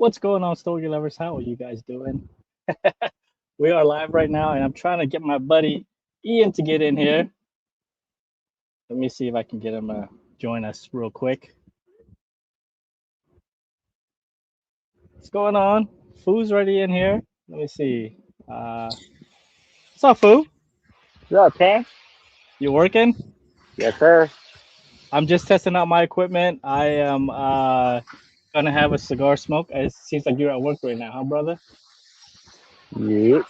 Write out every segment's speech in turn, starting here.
What's going on, Stogie lovers? How are you guys doing? We are live right now, and I'm trying to get my buddy Ian to get in here. Let me see if I can get him to join us real quick. What's going on? Foo's already in here. Let me see. What's up, Foo? Yeah, okay. You working? Yes, sir. I'm just testing out my equipment. I am gonna have a cigar smoke. It seems like you're at work right now, huh, brother? Yep.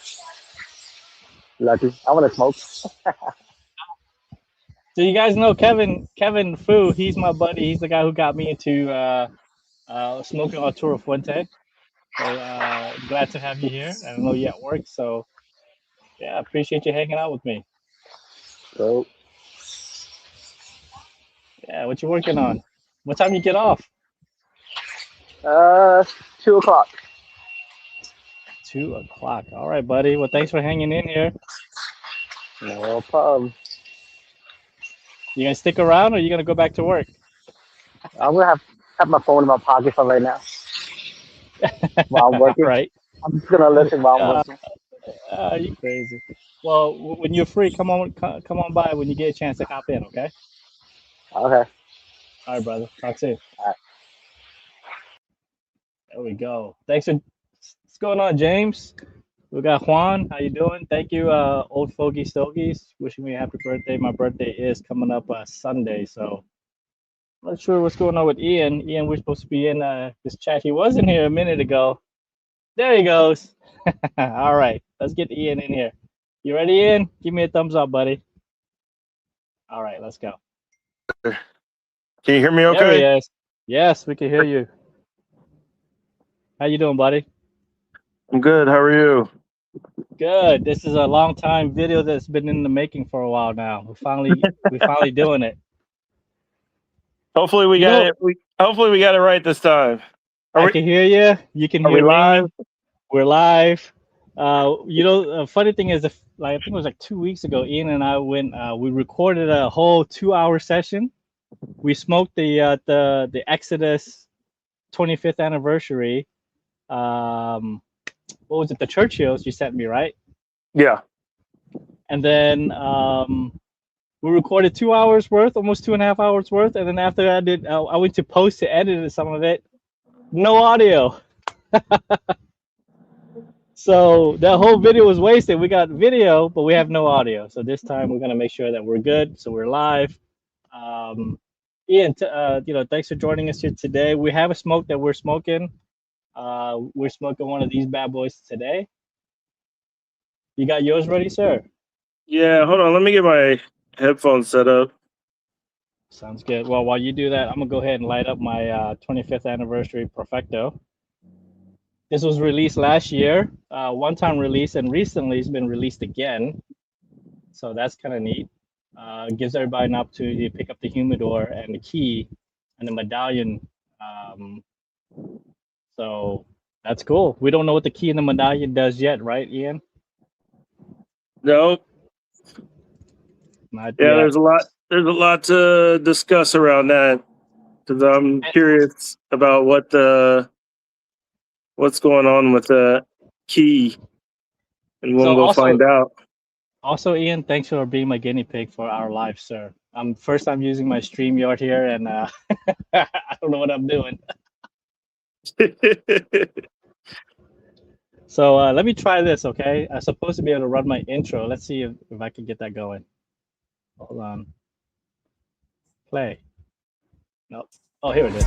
Lucky. I want to smoke. So you guys know Kevin Fu. He's my buddy. He's the guy who got me into smoking Arturo Fuente. So glad to have you here. I know you're at work, so yeah, appreciate you hanging out with me. So, Yeah, what you working on? What time you get off? uh, 2 o'clock. 2 o'clock. All right, buddy. Well, thanks for hanging in here. No problem. You gonna stick around, or you gonna go back to work? I'm gonna have my phone in my pocket for right now while I'm All working. right. I'm just gonna listen while I'm Uh, working. you crazy. Well, when you're free, come on by when you get a chance to hop in. Okay. Okay. All right, brother. Talk soon. All right. There we go. Thanks for what's going on, James. We got Juan. How you doing? Thank you, old fogey stogies. Wishing me a happy birthday. My birthday is coming up Sunday, so I'm not sure what's going on with Ian. Ian, we're supposed to be in this chat. He wasn't here a minute ago. There he goes. All right, let's get Ian in here. You ready, Ian? Give me a thumbs up, buddy. All right, let's go. Can you hear me There he okay? is. Yes, we can hear you. How you doing, buddy? I'm good. How are you? Good. This is a long time video that's been in the making for a while now. We finally doing it. Hopefully we You got know, it. Hopefully we got it right this time. Are I we can hear you. You can are we hear live? me. We're live. The funny thing is, like I think it was like 2 weeks ago, Ian and I went. We recorded a whole 2 hour session. We smoked the Exodus 25th anniversary. What was it? The Churchills you sent me, right? Yeah. And then we recorded 2 hours worth, almost 2.5 hours worth. And then after I went to post to edit some of it. No audio. So that whole video was wasted. We got video, but we have no audio. So this time we're gonna make sure that we're good. So we're live. Ian, thanks for joining us here today. We have a smoke that we're smoking. We're smoking one of these bad boys today. You got yours ready, sir? Yeah, hold on. Let me get my headphones set up. Sounds good. Well, while you do that, I'm gonna go ahead and light up my 25th anniversary Perfecto. This was released last year, one-time release, and recently it's been released again. So that's kind of neat. Gives everybody an opportunity to pick up the humidor and the key and the medallion. So that's cool. We don't know what the key and the medallion does yet, right, Ian? No. Not Yeah, yet. there's a lot to discuss around that because I'm curious about what's going on with the key, and So we'll go find out. also, Ian, thanks for being my guinea pig for our live, sir. First time using my StreamYard here, and I don't know what I'm doing. So let me try this, okay? I'm supposed to be able to run my intro. Let's see if I can get that going. Hold on. Play. Nope. Oh, here it is.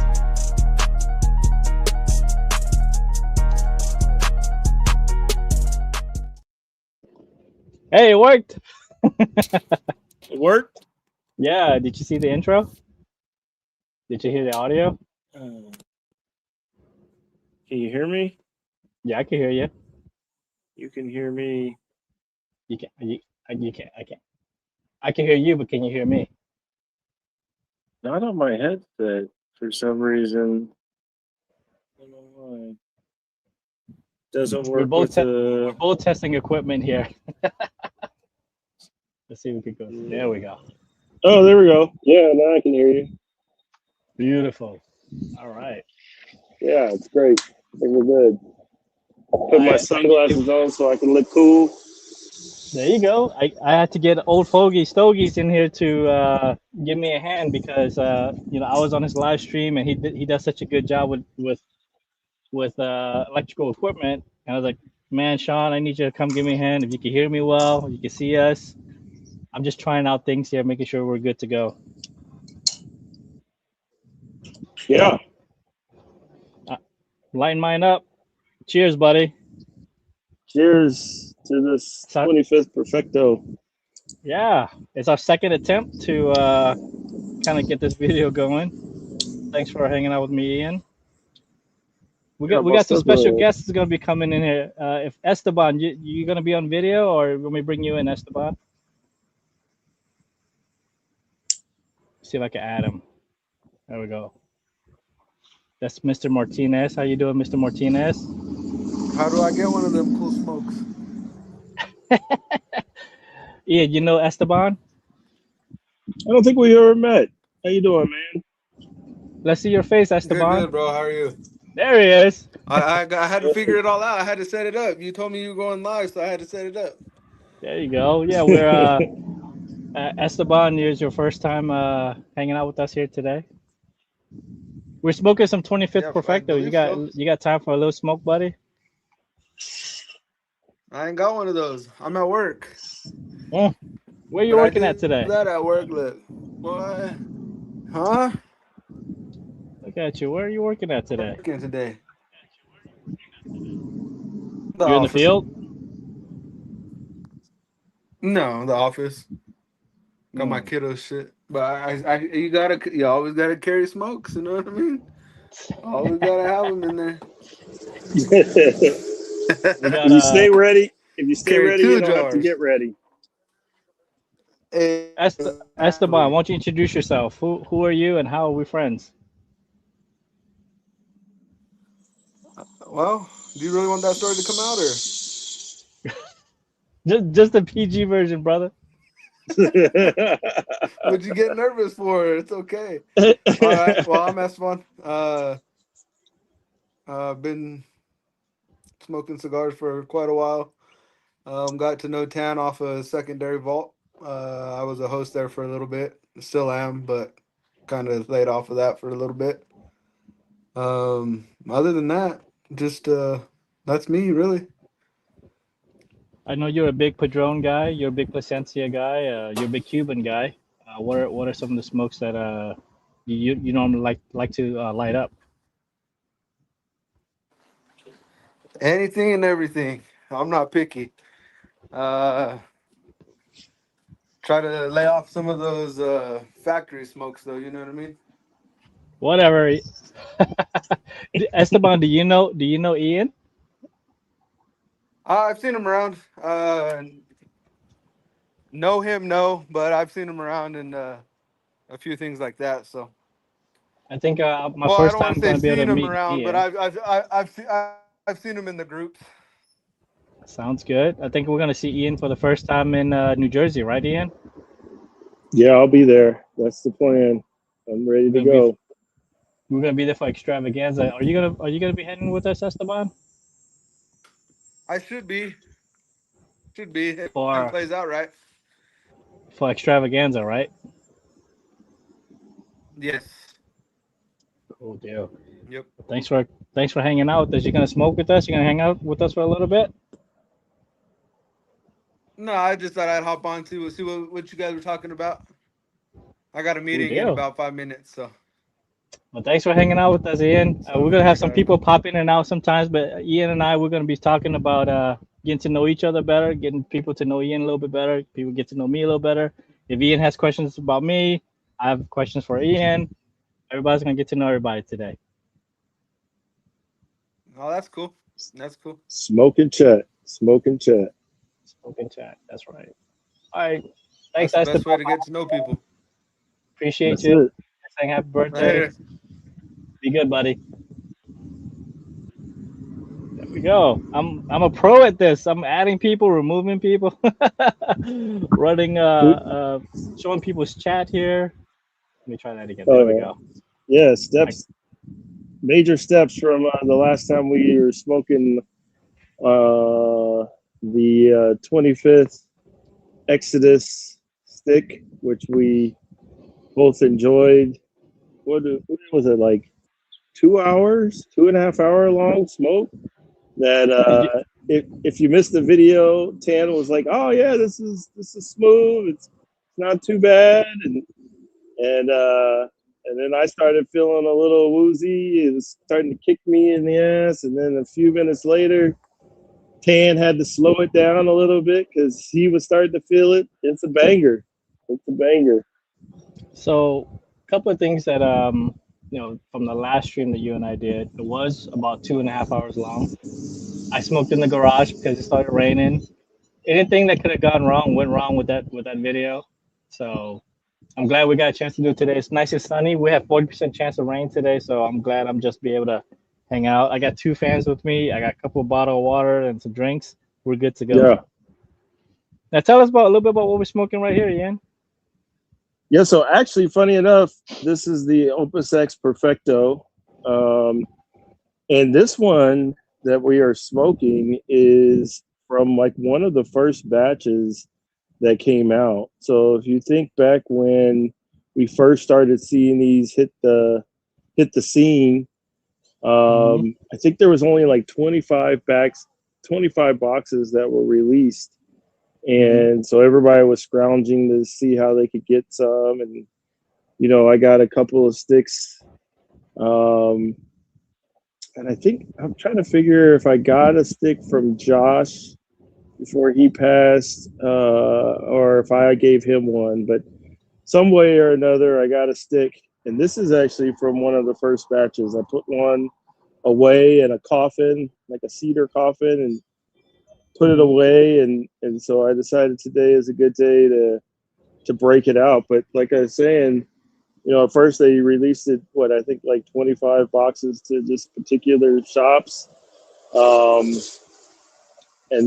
Hey, it worked. It worked? Yeah. Did you see the intro? Did you hear the audio? Can you hear me? Yeah, I can hear you. You can hear me. You can. You can. I can. I can hear you, but can you hear me? Not on my headset for some reason. I don't know why. Doesn't We're work both with we're both testing equipment here. Let's see if we can go. There we go. Oh, there we go. Yeah, now I can hear you. Beautiful. All right. Yeah, it's great. think we're good. Put my sunglasses on so I can look cool. There you go. I had to get old fogey Stogies in here to give me a hand because I was on his live stream and he does such a good job with electrical equipment. And I was like, man, Sean, I need you to come give me a hand. If you can hear me well, you can see us. I'm just trying out things here, making sure we're good to go. Yeah. Lighten mine up. Cheers, buddy. Cheers to this 25th Perfecto. Yeah, it's our second attempt to kind of get this video going. Thanks for hanging out with me, Ian. We got some special guests going to be coming in here. If Esteban, you going to be on video, or when we bring you in, Esteban? See if I can add him. There we go. That's Mr. Martinez. How you doing, Mr. Martinez? How do I get one of them cool smokes? Ian, you know Esteban? I don't think we ever met. How you doing, man? Let's see your face, Esteban. Good, bro. How are you? There he is. I had to figure it all out. I had to set it up. You told me you were going live, so I had to set it up. There you go. Yeah, we're Esteban. Here's your first time hanging out with us here today. We're smoking some 25th Perfecto. You got time for a little smoke, buddy? I ain't got one of those. I'm at work. Oh, where are you working at today? That at work, look. What? Huh? Look at you. Where are you working at today? Working today. You're in the field? No, the office. Got my kiddo shit. But you always gotta carry smokes, you know what I mean? Always gotta have them in there. If you stay ready, you don't have to get ready. Esteban, why don't you introduce yourself? Who are you and how are we friends? Well, do you really want that story to come out, or just the PG version, brother? What'd you get nervous for? It's okay. All right. Well, I'm Esteban. Been smoking cigars for quite a while. Got to know Tan off a secondary vault. I was a host there for a little bit. Still am, but kind of laid off of that for a little bit. Other than that, just that's me, really. I know you're a big Padron guy. You're a big Plasencia guy. You're a big Cuban guy. What are some of the smokes that you normally like to light up? Anything and everything. I'm not picky. Try to lay off some of those factory smokes, though. You know what I mean? Whatever. Esteban, do you know Ian? I've seen him around. Know him, no, but I've seen him around and a few things like that. So I think my first time going to be able to meet around, Ian. but I've seen him in the groups. Sounds good. I think we're going to see Ian for the first time in New Jersey, right, Ian? Yeah, I'll be there. That's the plan. I'm ready to go. We're going to be there for extravaganza. Are you gonna be heading with us, Esteban? I should be. If it plays out right. For extravaganza, right? Yes. Cool deal. Yep. Thanks for hanging out with us. You gonna smoke with us? You gonna hang out with us for a little bit? No, I just thought I'd hop on to see what you guys were talking about. I got a meeting in about 5 minutes, so. Well, thanks for hanging out with us, Ian. We're gonna have some people pop in and out sometimes, but Ian and I, we're gonna be talking about getting to know each other better, getting people to know Ian a little bit better. People get to know me a little better. If Ian has questions about me, I have questions for Ian. Everybody's gonna get to know everybody today. Oh, that's cool. That's cool. Smoke and chat. That's right. All right. Thanks. That's the best way to get to know people. Appreciate you. Saying happy birthday. Later. Be good, buddy. There we go. I'm a pro at this. I'm adding people, removing people, running, showing people's chat here. Let me try that again. There we go. Yeah, steps. major steps from the last time we were smoking the 25th Exodus stick, which we both enjoyed. What was it, like 2 hours, 2.5 hour long smoke? That if you missed the video, Tan was like, "Oh yeah, this is smooth. It's not too bad," and then I started feeling a little woozy. It was starting to kick me in the ass, and then a few minutes later, Tan had to slow it down a little bit because he was starting to feel it. It's a banger. It's a banger. So, a couple of things that from the last stream that you and I did, it was about 2.5 hours long. I smoked in the garage because it started raining. Anything that could have gone wrong went wrong with that video. So I'm glad we got a chance to do it today. It's nice and sunny. We have 40% chance of rain today, so I'm glad I'm just be able to hang out. I got 2 fans with me. I got a couple of bottles of water and some drinks. We're good to go. Yeah. Now tell us about a little bit about what we're smoking right here, Ian. Yeah, so actually, funny enough, this is the Opus X Perfecto. And this one that we are smoking is from like one of the first batches that came out. So if you think back when we first started seeing these hit the scene, I think there was only like 25 boxes that were released. And so everybody was scrounging to see how they could get some. And, you know, I got a couple of sticks. And I think I'm trying to figure if I got a stick from Josh before he passed or if I gave him one. But some way or another, I got a stick. And this is actually from one of the first batches. I put one away in a coffin, like a cedar coffin, and put it away, and so I decided today is a good day to break it out. But like I was saying, you know, at first they released it, I think like 25 boxes to just particular shops, and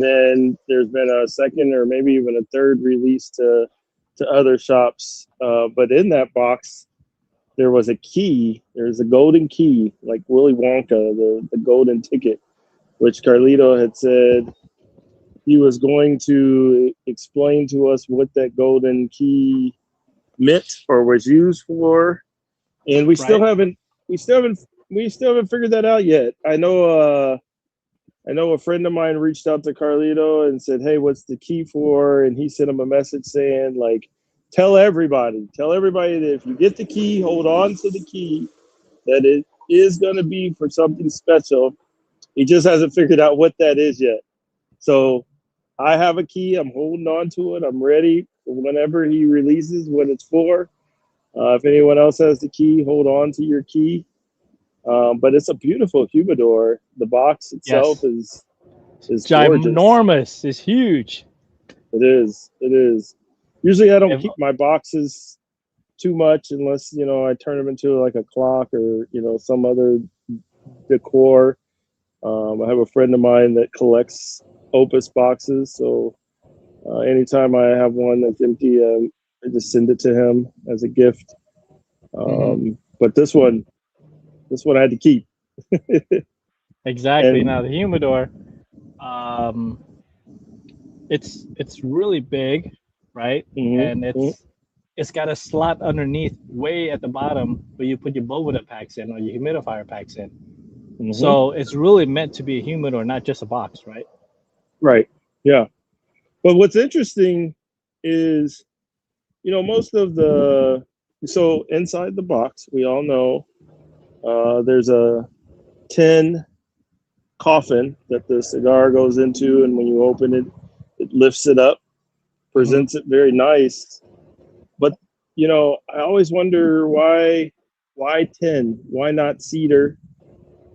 then there's been a second or maybe even a third release to other shops. But in that box, there was a key. There's a golden key, like Willy Wonka, the golden ticket, which Carlito had said he was going to explain to us what that golden key meant or was used for, and we still haven't figured that out yet. I know a friend of mine reached out to Carlito and said, "Hey, what's the key for?" And he sent him a message saying, like, tell everybody that if you get the key, hold on to the key, that it is going to be for something special. He just hasn't figured out what that is yet. So I have a key. I'm holding on to it. I'm ready for whenever he releases what it's for. If anyone else has the key, hold on to your key. But it's a beautiful humidor. The box itself is ginormous. It's huge. It is. It is. Usually I don't keep my boxes too much unless, you know, I turn them into like a clock or, you know, some other decor. I have a friend of mine that collects Opus boxes, so anytime I have one that's empty, I just send it to him as a gift. But this one I had to keep. Exactly. Now the humidor, it's really big, right? And it's got a slot underneath, way at the bottom, where you put your Bovida packs in or your humidifier packs in. So it's really meant to be a humidor, not just a box, right? Right. Yeah. But what's interesting is, you know, most of so inside the box, we all know there's a tin coffin that the cigar goes into, and when you open it, it lifts it up, presents it very nice. But, you know, I always wonder why tin? Why not cedar?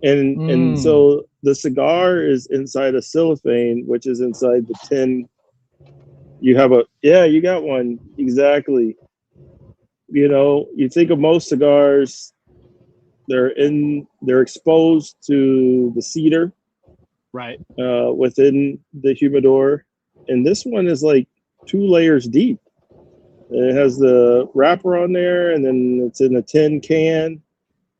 And so the cigar is inside a cellophane, which is inside the tin. You got one. Exactly. You know, you think of most cigars, they're exposed to the cedar, right, within the humidor, and this one is like 2 layers deep. It has the wrapper on there, and then it's in a tin can,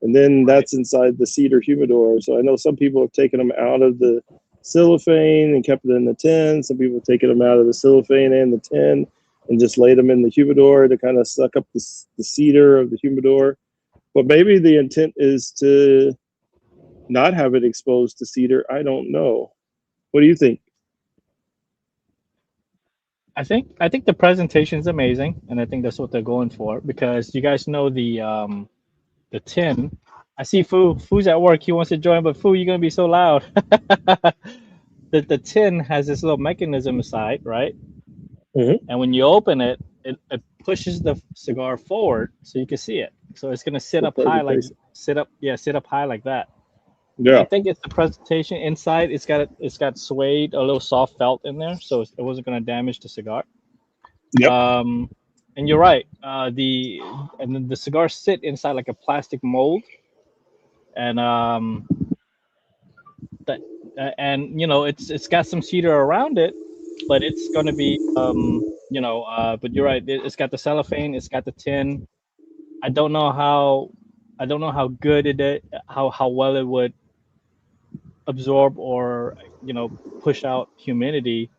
and then that's inside the cedar humidor. So I know some people have taken them out of the cellophane and kept it in the tin. Some people have taken them out of the cellophane and the tin and just laid them in the humidor to kind of suck up the cedar of the humidor. But maybe the intent is to not have it exposed to cedar. I don't know. What do you think? I think the presentation is amazing, and I think that's what they're going for, because you guys know the tin. I see Fu's at work. He wants to join, but Fu, you're gonna be so loud. The tin has this little mechanism inside, right? Mm-hmm. And when you open it, it pushes the cigar forward so you can see it. So it's gonna sit For up high, like presentation. sit up high like that. And I Yeah. think it's the presentation inside. It's got suede, a little soft felt in there, so it wasn't gonna damage the cigar. Yep. And you're right. And then the cigars sit inside like a plastic mold, and that and it's got some cedar around it, but it's gonna be but you're right. It's got the cellophane. It's got the tin. I don't know how good how well it would absorb or push out humidity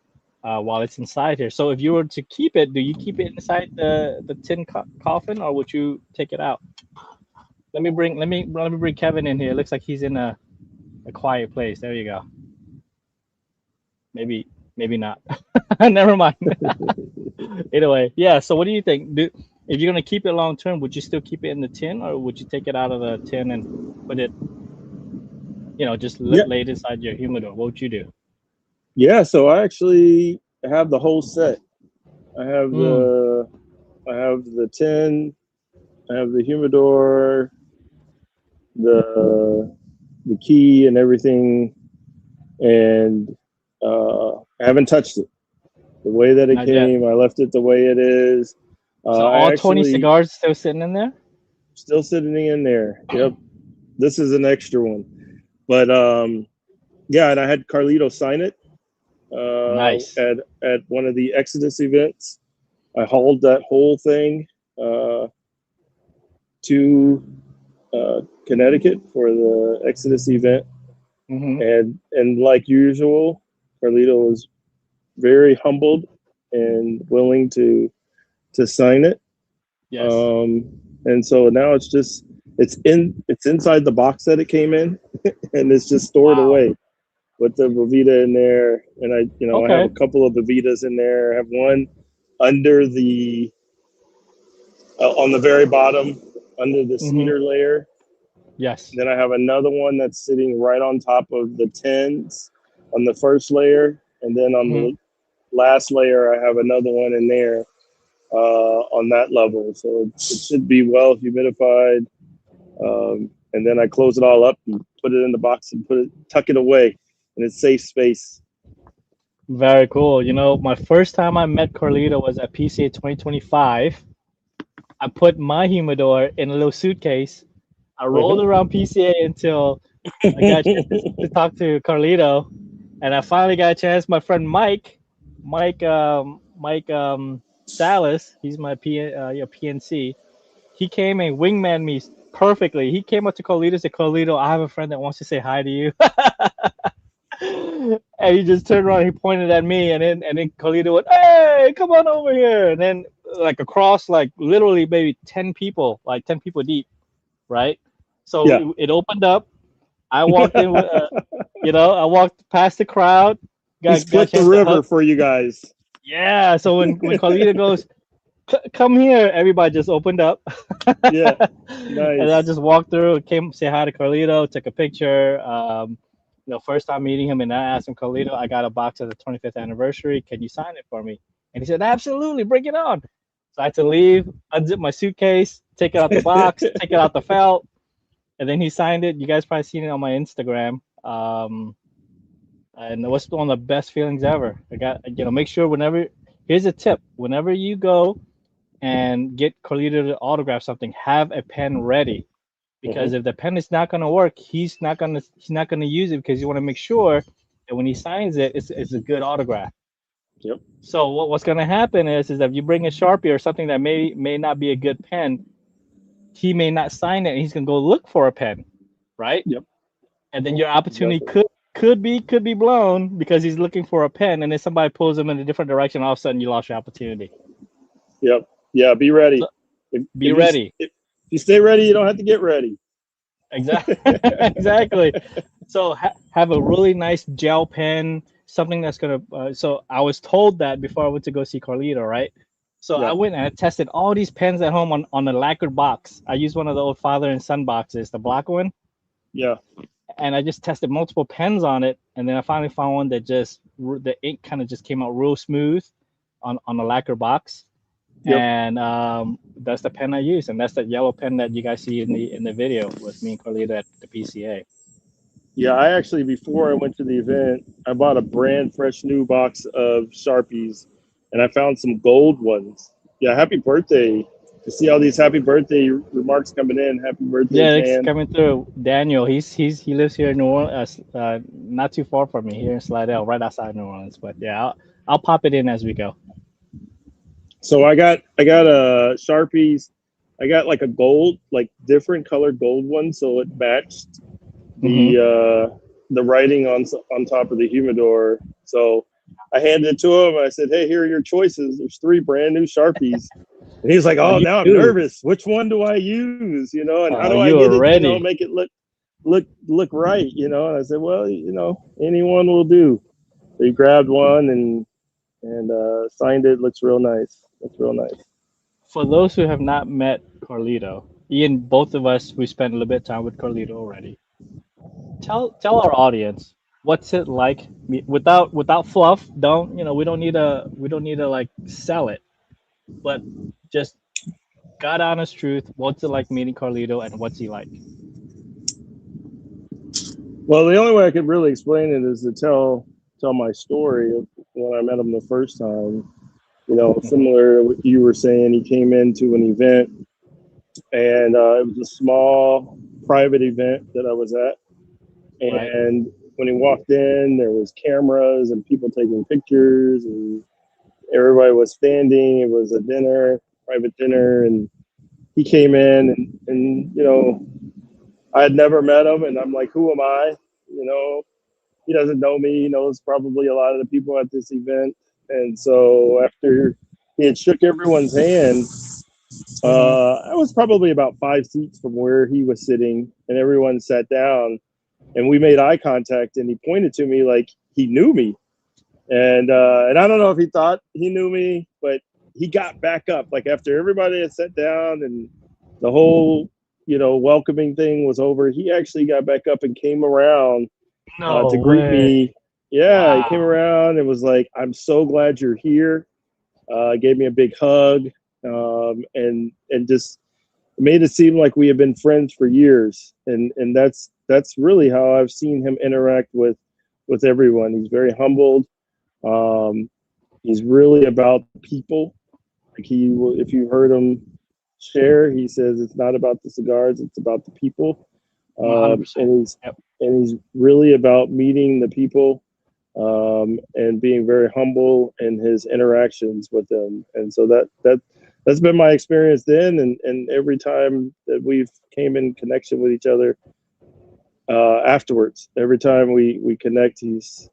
while it's inside here. So if you were to keep it, do you keep it inside the tin coffin, or would you take it out? Let me bring Kevin in here. It looks like he's in a quiet place. There you go. Maybe not. Never mind. Either way, yeah. So what do you think? If you're gonna keep it long term, would you still keep it in the tin, or would you take it out of the tin and put it, just Yeah. lay it inside your humidor? What would you do? Yeah. So I actually have the whole set. I have Mm, the tin. I have the humidor, the key, and everything, and I haven't touched it. The way that it not yet. came, I left it the way it is. So I all 20 actually cigars still sitting in there? still sitting in there. Yep, this is an extra one, but yeah, and I had Carlito sign it Nice. at one of the Exodus events. I hauled that whole thing uh, to Connecticut for the Exodus event, Hmm. and like usual, Carlito was very humbled and willing to sign it. Yes. Um, and so now it's inside the box that it came in, and it's just stored Wow. away with the Vivita in there. And I have a Okay. couple of Vivitas in there. I have one under the on the very bottom under the Hmm. cedar layer. Yes. Then I have another one that's sitting right on top of the tins on the first layer, and then on Hmm. the last layer I have another one in there on that level. So it should be well humidified. And then I close it all up and put it in the box and tuck it away in its safe space. Very cool. My first time I met Carlito was at PCA 2025. I put my humidor in a little suitcase. I rolled Mm-hmm. around PCA until I got a chance to talk to Carlito, and I finally got a chance. My friend Mike Salas, he's my PNC. He came and wingman me perfectly. He came up to Carlito and said, "Carlito, I have a friend that wants to say hi to you." And he just turned around, he pointed at me, and then Carlito went, "Hey, come on over here!" And then like across, like literally maybe 10 people, like 10 people deep, right? So Yeah. it opened up. I walked in with, I walked past the crowd, He got a split the chance to river hug. for you guys. Yeah. So when Carlito goes, come here, everybody just opened up. Yeah. And I Nice. just walked through, came say hi to Carlito, took a picture. First time meeting him, and I asked him, Carlito, I got a box of the 25th anniversary. Can you sign it for me? And he said, absolutely, bring it on. So I had to leave, unzip my suitcase, take it out the box, take it out the felt, and then he signed it. You guys probably seen it on my Instagram. And it was one of the best feelings ever. I got, make sure here's a tip: whenever you go and get Carlito to autograph something, have a pen ready, because Mm-hmm. if the pen is not going to work, he's not going to use it, because you want to make sure that when he signs it, it's a good autograph. Yep. So what's going to happen is that if you bring a Sharpie or something that may not be a good pen, he may not sign it, and he's gonna go look for a pen, right? Yep. And then your opportunity Exactly. could be blown because he's looking for a pen, and then somebody pulls him in a different direction. All of a sudden, you lost your opportunity. Yep. Yeah. Be ready. So be ready. If you stay ready, you don't have to get ready. Exactly. Exactly. So have a really nice gel pen, something that's gonna. So I was told that before I went to go see Carlito, right? So I Yep. went and I tested all these pens at home on a lacquered box. I used one of the old father and son boxes, the black one, Yeah. and I just tested multiple pens on it, and then I finally found one that just the ink kind of just came out real smooth on the lacquer box, Yep. and that's the pen I use, and that's that yellow pen that you guys see in the video with me and Carlito at the PCA. Yeah. I actually, before I went to the event, I bought a brand fresh new box of Sharpies, and I found some gold ones. Yeah. Happy birthday! To see all these happy birthday remarks coming in. Happy birthday, Yeah, it's Jan. coming through. Daniel, he lives here in New Orleans, not too far from me here in Slidell, right outside New Orleans. But yeah, I'll pop it in as we go. So I got a Sharpies. I got like a gold, like different colored gold one, so it matched Hmm. the writing on top of the humidor. So I handed it to him. I said, "Hey, here are your choices. There's 3 brand new Sharpies." And he's like, Oh, "Oh, you now I'm do. nervous. Which one do I use? You know, and how Oh, do I you get are it? You know, ready. make it look right. You know?" And I said, "Well, you know, anyone will do." So he grabbed one and signed it. Looks real nice. Looks real nice. For those who have not met Carlito, Ian, both of us, we spent a little bit of time with Carlito already. Tell our audience what's it like without fluff. Don't we don't need to like sell it, but just God honest truth. What's it like meeting Carlito, and what's he like? Well, the only way I could really explain it is to tell my story of when I met him the first time. You know, Hmm. similar to what you were saying, he came into an event, and it was a small private event that I was at. Right. And when he walked in, there was cameras and people taking pictures, and everybody was standing. It was a dinner, private dinner, and he came in, and you know, I had never met him, and I'm like, who am I? You know, he doesn't know me. He knows probably a lot of the people at this event. And so after he had shook everyone's hand, Hmm. I was probably about 5 seats from where he was sitting, and everyone sat down, and we made eye contact, and he pointed to me like he knew me, and I don't know if he thought he knew me, but he got back up like after everybody had sat down and the whole welcoming thing was over. He actually got back up and came around to No greet way. me. Yeah, he came Wow. around and was like, "I'm so glad you're here." Gave me a big hug, and just made it seem like we had been friends for years. And that's really how I've seen him interact with everyone. He's very humbled. Um, he's really about people. Like if you heard him share, he says it's not about the cigars; it's about the people. 100%. And Yep. he's really about meeting the people, and being very humble in his interactions with them. And so that's been my experience then, and every time that we've came in connection with each other afterwards. Every time we connect, he's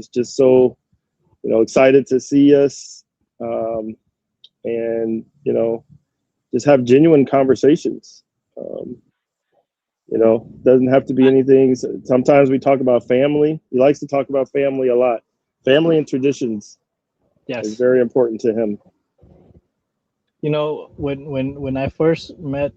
just so excited to see us, um, and just have genuine conversations. Um, doesn't have to be anything. Sometimes we talk about family. He likes to talk about family a lot. Family and traditions is Yes. very important to him. When I first met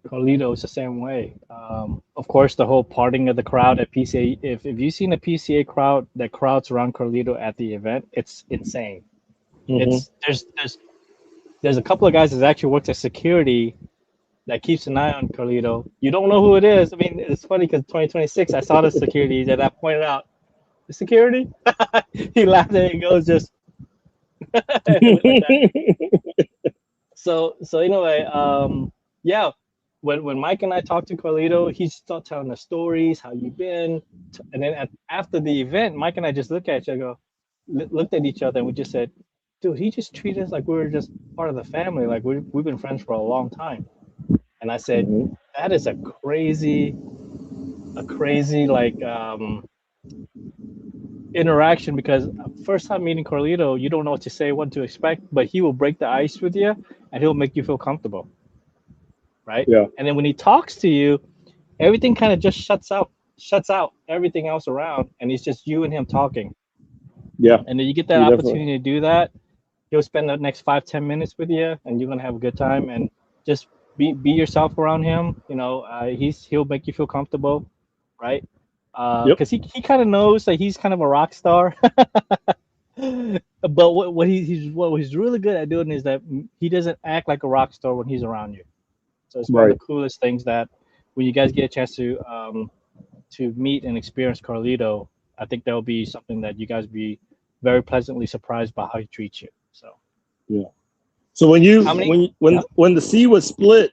Carlito, it's the same way. Of course, the whole parting of the crowd at PCA. If you've seen a PCA crowd that crowds around Carlito at the event, it's insane. Hmm. It's there's a couple of guys that actually works as security that keeps an eye on Carlito. You don't know who it is. I mean, it's funny because 2026, I saw the security that I pointed out. The security? He laughed and he goes just like that. So anyway, yeah, when Mike and I talked to Carlito, he started telling the stories, how you been, and then after the event, Mike and I just looked at each other, and we just said, "Dude, he just treated us like we were just part of the family, like we've been friends for a long time." And I said, Mhm. that is a crazy like interaction, because first time meeting Carlito, you don't know what to say, what to expect, but he will break the ice with you and he'll make you feel comfortable, right? Yeah. And then when he talks to you, everything kind of just shuts out everything else around, and it's just you and him talking. Yeah. And then you get that You definitely. opportunity to do that. He'll spend the next 5-10 minutes with you, and you're gonna have a good time. And just be yourself around him. He'll make you feel comfortable, right? Yep. Because he kind of knows that he's kind of a rock star. But what he's really good at doing is that he doesn't act like a rock star when he's around you. So it's one of Right. the coolest things that when you guys get a chance to meet and experience Carlito, I think that'll be something that you guys be very pleasantly surprised by how he treats you. So Yeah. So when you how many? Yeah. when the sea was split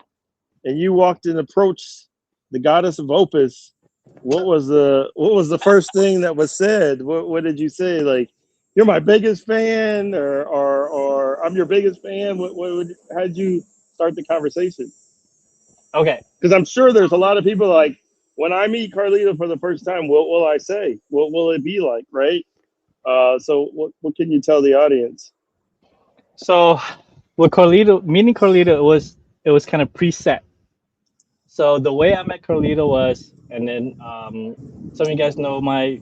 and you walked and approached the goddess of Opus, what was the first thing that was said? What did you say? Like, you're my biggest fan, or I'm your biggest fan. How did you start the conversation? Okay. Because I'm sure there's a lot of people like, when I meet Carlito for the first time, what will I say? What will it be like, right? So what can you tell the audience? So with Carlito, meeting Carlito, it was kind of preset. So the way I met Carlito was, and then some of you guys know my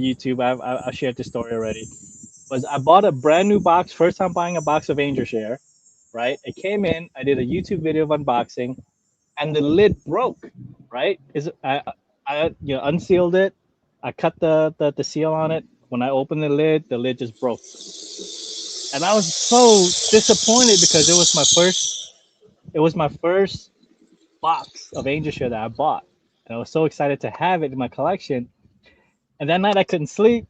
YouTube. I shared this story already. Was I bought a brand new box, first time buying a box of Angel Share, right? It came in. I did a YouTube video of unboxing, and the lid broke. Right? I unsealed it. I cut the seal on it. When I opened the lid just broke, and I was so disappointed because it was my first box of Angel Share that I bought, and I was so excited to have it in my collection. And that night I couldn't sleep.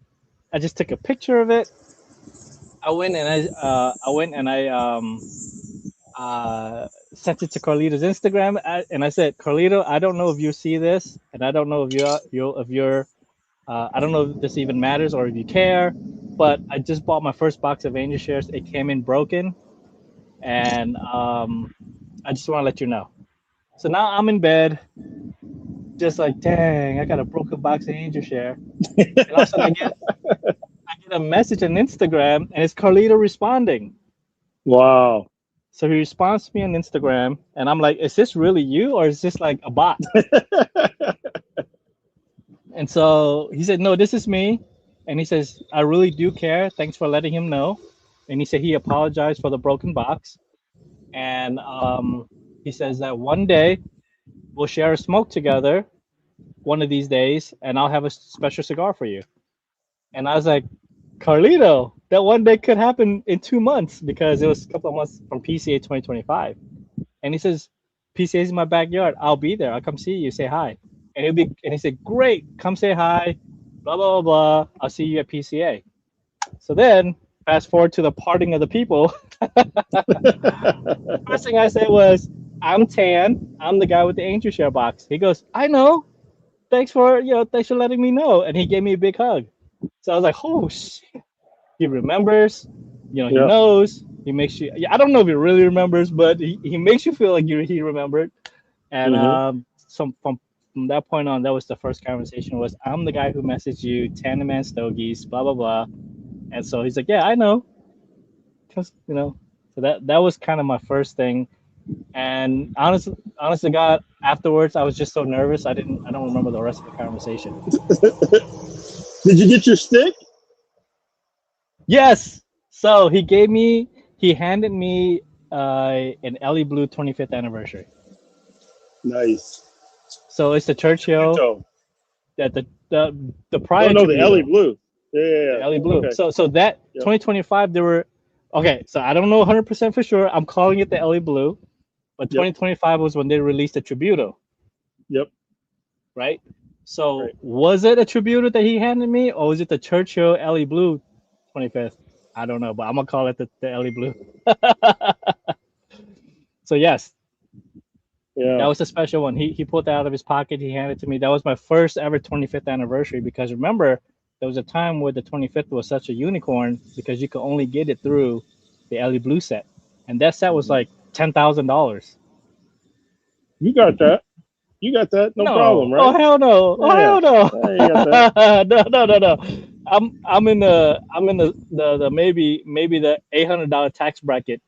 I just took a picture of it. I sent it to Carlito's Instagram, and I said, Carlito, I don't know if you see this, and I don't know I don't know if this even matters or if you care, but I just bought my first box of Angel Shares. It came in broken, and I just want to let you know. So now I'm in bed, just like, dang, I got a broken box of Angel Share, and all of a sudden I get a message on Instagram, and it's Carlito responding. Wow. So he responds to me on Instagram, and I'm like, is this really you, or is this like a bot? And so he said, no, this is me. And he says, I really do care. Thanks for letting him know. And he said he apologized for the broken box. And he says that one day we'll share a smoke together one of these days, and I'll have a special cigar for you. And I was like, Carlito, that one day could happen in 2 months, because it was a couple of months from PCA 2025. And he says, PCA is in my backyard. I'll be there. I'll come see you, say hi. And he said, great, come say hi, blah, blah, blah, blah. I'll see you at PCA. So then, fast forward to the parting of the people. First thing I said was, I'm Tan. I'm the guy with the Angel Share box. He goes, I know. Thanks for letting me know. And he gave me a big hug. So I was like, oh shit. He remembers, he Yeah. knows. He makes you. I don't know if he really remembers, but he makes you feel like he remembered. And Hmm. from that point on, that was the first conversation. Was I'm the guy who messaged you, Tandem Man Stogies, blah blah blah. And so he's like, yeah, I know, because. So that was kind of my first thing. And honest to God, afterwards, I was just so nervous. I don't remember the rest of the conversation. Did you get your stick? Yes. So he handed me an Ellie Blue 25th anniversary. Nice. So it's the Churchill, Tributo. that the No, prior no, the Ellie Tributo, Blue. Yeah, yeah, the yeah. Ellie Blue. Okay. So that Yep. 2025 there were, okay. So I don't know 100% for sure. I'm calling it the Ellie Blue, but Yep. 2025 was when they released the Tributo, Yep. right? So Right. was it a Tributo that he handed me, or was it the Churchill Ellie Blue 25th? I don't know, but I'm gonna call it the Ellie Blue. So yes, that Yeah. was a special one. He pulled that out of his pocket. He handed it to me. That was my first ever 25th anniversary, because remember, there was a time where the 25th was such a unicorn because you could only get it through the Ellie Blue set, and that set was Mhm. like $10,000. You got that. You got that. No problem, No. Oh right? hell no. Oh Yeah. hell no. Yeah, you got that. No. I'm in the maybe the $800 tax bracket.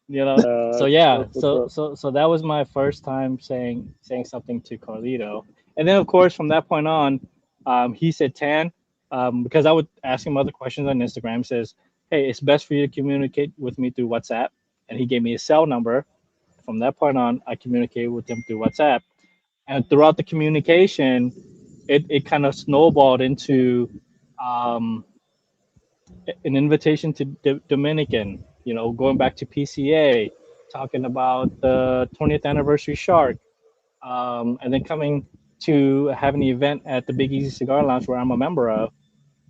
You know. So yeah. That's what's So up. so so that was my first time saying something to Carlito, and then of course from that point on, he said Tan, because I would ask him other questions on Instagram. He says, hey, it's best for you to communicate with me through WhatsApp, and he gave me his cell number. From that point on, I communicated with him through WhatsApp, and throughout the communication, it kind of snowballed into um, an invitation to Dominican, going back to PCA, talking about the 20th anniversary Shark, and then coming to have an event at the Big Easy Cigar Lounge where I'm a member of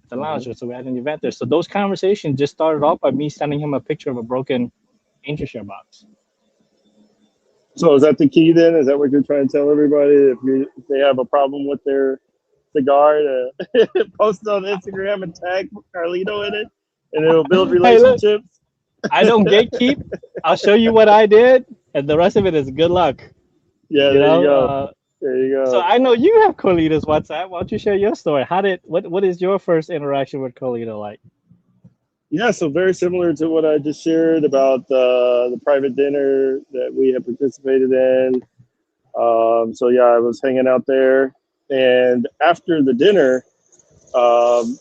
the lounge. So we had an event there. So those conversations just started off by me sending him a picture of a broken Angel Share box. So is that the key then? Is that what you're trying to tell everybody? If they have a problem with their cigar, to post it on Instagram and tag Carlito in it, and it'll build Hey, look, relationships. I don't gatekeep. I'll show you what I did, and the rest of it is good luck. Yeah, You there you know. go. There you So go. I know you have Carlito's WhatsApp. Why don't you share your story? What is your first interaction with Carlito like? Yeah, so very similar to what I just shared about the private dinner that we had participated in. So yeah, I was hanging out there, and after the dinner, um,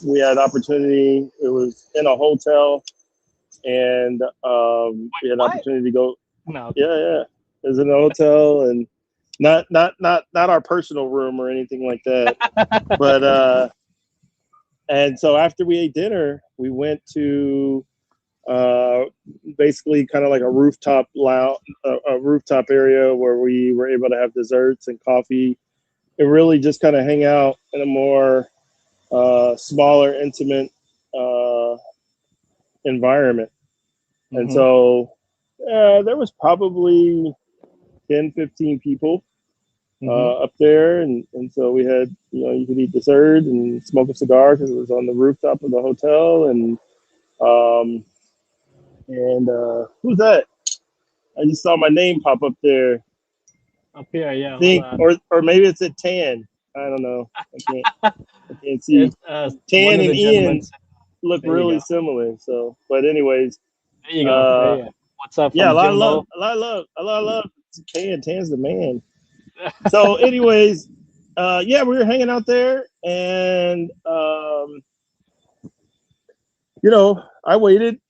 we had opportunity. It was in a hotel, and we had What? opportunity to go. No. Yeah. It was in a hotel, and not our personal room or anything like that, but and so after we ate dinner, we went to uh, basically kind of like a rooftop lounge, a rooftop area where we were able to have desserts and coffee and really just kind of hang out in a more smaller, intimate uh, environment. And Mm-hmm. so there was probably 10, 15 people Mm-hmm. up there. And so we had, you could eat dessert and smoke a cigar because it was on the rooftop of the hotel. Um, and who's that? I just saw my name pop up there. Up here, yeah. Hold Think, on. or maybe it's a Tan. I don't know. I can't see. It's one Tan of and the gentlemen. Ian look There you really go. similar. So, but anyways, There you go. There uh, you go. What's up yeah, a from lot of love, Jimbo? a lot of love, a lot of love. Tan's the man. So, anyways, yeah, we were hanging out there, and I waited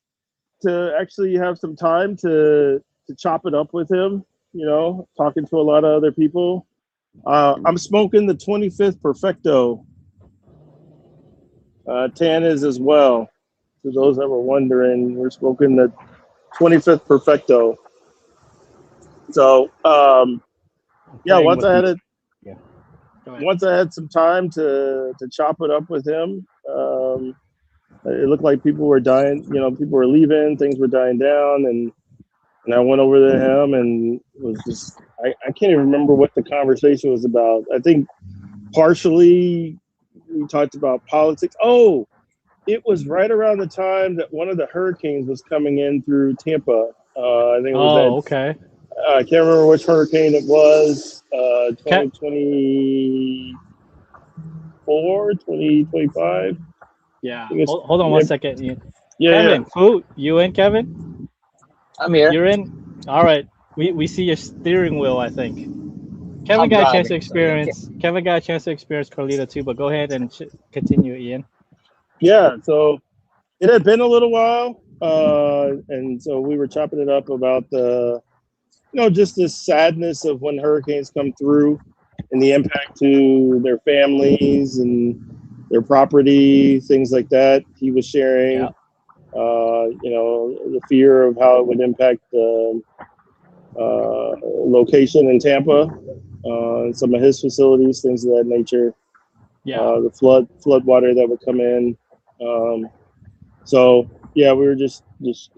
to actually have some time to chop it up with him. Talking to a lot of other people. I'm smoking the 25th Perfecto. Tan is as well. To those that were wondering, we're smoking the 25th Perfecto. So, yeah, Playing with these. Yeah. Go ahead. once I had some time to chop it up with him, it looked like people were dying. People were leaving, things were dying down, and I went over to him and was just I can't even remember what the conversation was about. I think partially we talked about politics. Oh, it was right around the time that one of the hurricanes was coming in through Tampa. I think it was that. Oh, okay. I can't remember which hurricane it was. Ke- 2024, 2025. yeah. I think it's Hold on one second. yeah. Kevin, who you in, Kevin? I'm here. You're in. All right. We see your steering wheel. I think Kevin I'm got a chance to driving. So yeah, experience. Kevin got a chance to experience Carlito too. But go ahead and continue, Ian. Yeah. So it had been a little while, and so we were chopping it up about just the sadness of when hurricanes come through and the impact to their families and their property, things like that. He was sharing, Yeah. the fear of how it would impact the location in Tampa, some of his facilities, things of that nature. Yeah. The flood water that would come in. So yeah, we were just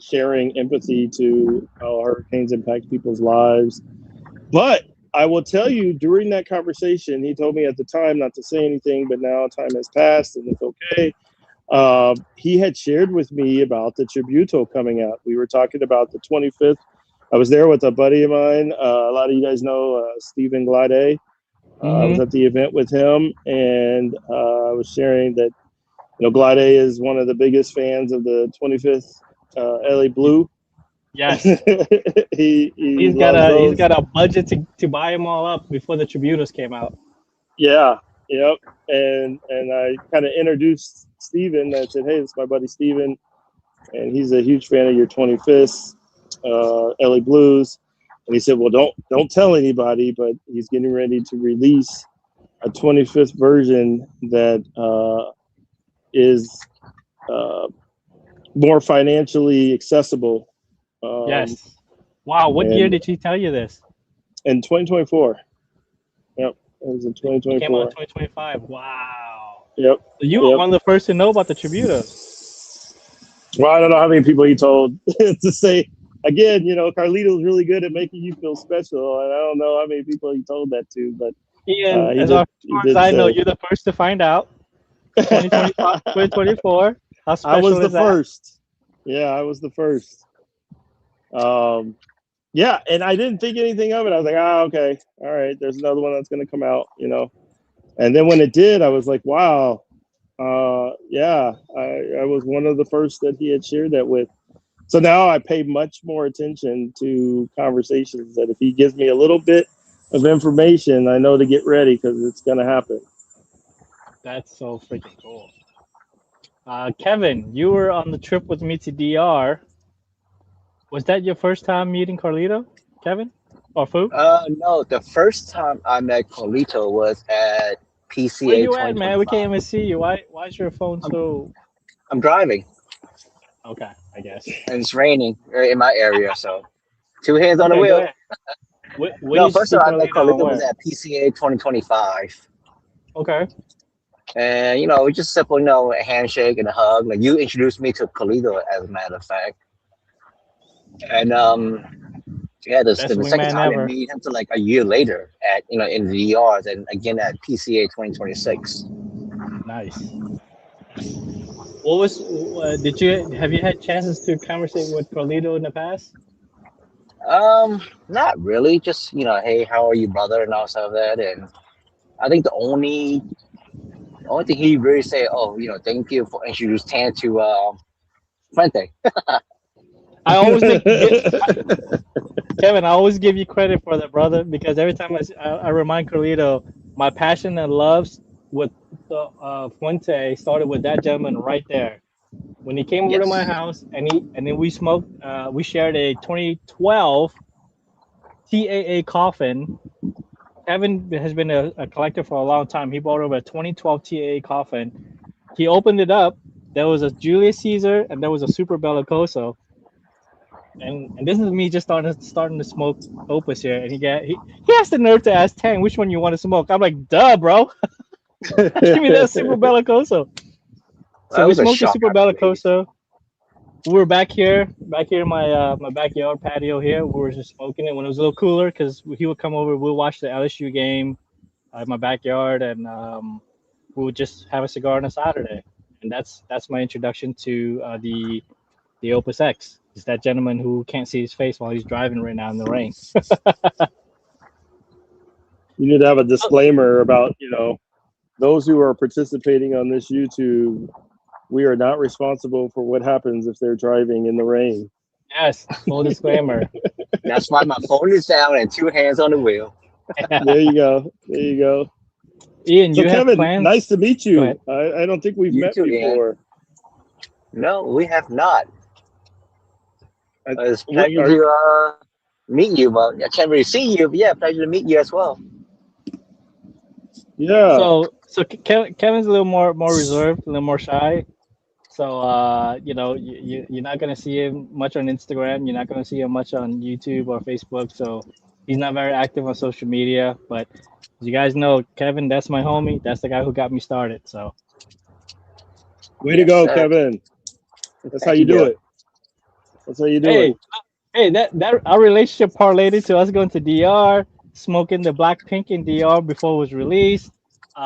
sharing empathy to how hurricanes impact people's lives. But I will tell you, during that conversation, he told me at the time not to say anything, but now time has passed and it's okay. He had shared with me about the Tributo coming out. We were talking about the 25th I was there with a buddy of mine. A lot of you guys know Stephen Glade. I was at the event with him, and I was sharing that Glade is one of the biggest fans of the 25th LA Blue. Yes. he He's loves those. He's got a budget to buy them all up before the Tributos came out. Yeah. Yep. And I kind of introduced Steven. I said, hey, this is my buddy Steven, and he's a huge fan of your 25th LA Blues. And he said, well, don't tell anybody, but he's getting ready to release a 25th version that is more financially accessible. Yes. Wow. What year did he tell you this? In 2024. Yep. It was in 2024. He came out in 2025. Wow. Yep. So you were one of the first to know about the Tributos. Well, I don't know how many people he told to say. Again, Carlito's really good at making you feel special, and I don't know how many people he told that to, but Ian, as far as I know, you're the first to find out. 2025, 2024. How special I was the is that? first. Yeah, I was the first. Yeah, and I didn't think anything of it. I was like, okay, all right, there's another one that's going to come out, And then when it did, I was like, wow, yeah, I was one of the first that he had shared that with. So now I pay much more attention to conversations that if he gives me a little bit of information, I know to get ready because it's going to happen. That's so freaking cool. Kevin, you were on the trip with me to DR. Was that your first time meeting Carlito, Kevin? Or Fu? No, the first time I met Carlito was at PCA. Where you at, man? We can't even see you. Why is your phone so... I'm driving. Okay, I guess. And it's raining in my area, so 2 hands on the wheel. No, first time I met Carlito was at PCA 2025. Okay. And, it's just simple, a handshake and a hug. Like, you introduced me to Carlito, as a matter of fact. And, yeah, the second time I meet him to like a year later at, in the ERs and again at PCA 2026. Nice. Have you had chances to conversate with Carlito in the past? Not really. Just, hey, how are you, brother, and all stuff like that. And I think the only thing he really said, thank you for introducing Tan to Fuente. I always Kevin, I always give you credit for that, brother, because every time I remind Carlito, my passion and loves with Fuente started with that gentleman right there. When he came over to my house and then we smoked, we shared a 2012 TAA coffin. Kevin has been a collector for a long time. He bought over a 2012 TAA coffin. He opened it up. There was a Julius Caesar and there was a Super Bellicoso. And this is me just starting to smoke Opus here. And he has the nerve to ask Tang which one you want to smoke. I'm like, duh, bro. Give me that Super Bellicoso. So we smoked the Super Bellicoso. We were back here in my my backyard patio here. We were just smoking it when it was a little cooler because he would come over. We'll watch the LSU game in my backyard, and we would just have a cigar on a Saturday. And that's my introduction to the Opus X. It's that gentleman who can't see his face while he's driving right now in the rain. You need to have a disclaimer about those who are participating on this YouTube. We are not responsible for what happens if they're driving in the rain. Yes, full disclaimer. That's why my phone is down and 2 hands on the wheel. There you go. There you go. Ian, you Kevin, have plans? Nice to meet you. I don't think we've met before. Ian. No, we have not. It's pleasure to meet you, but I can't really see you. But yeah, pleasure to meet you as well. Yeah. So Kevin's a little more reserved, a little more shy. So you're not gonna see him much on Instagram. You're not gonna see him much on YouTube or Facebook. So he's not very active on social media. But as you guys know, Kevin, that's my homie. That's the guy who got me started. So way to go, Kevin. That's how you do it. That's how you do it. Hey, that our relationship parlayed into us going to DR, smoking the Blackpink in DR before it was released.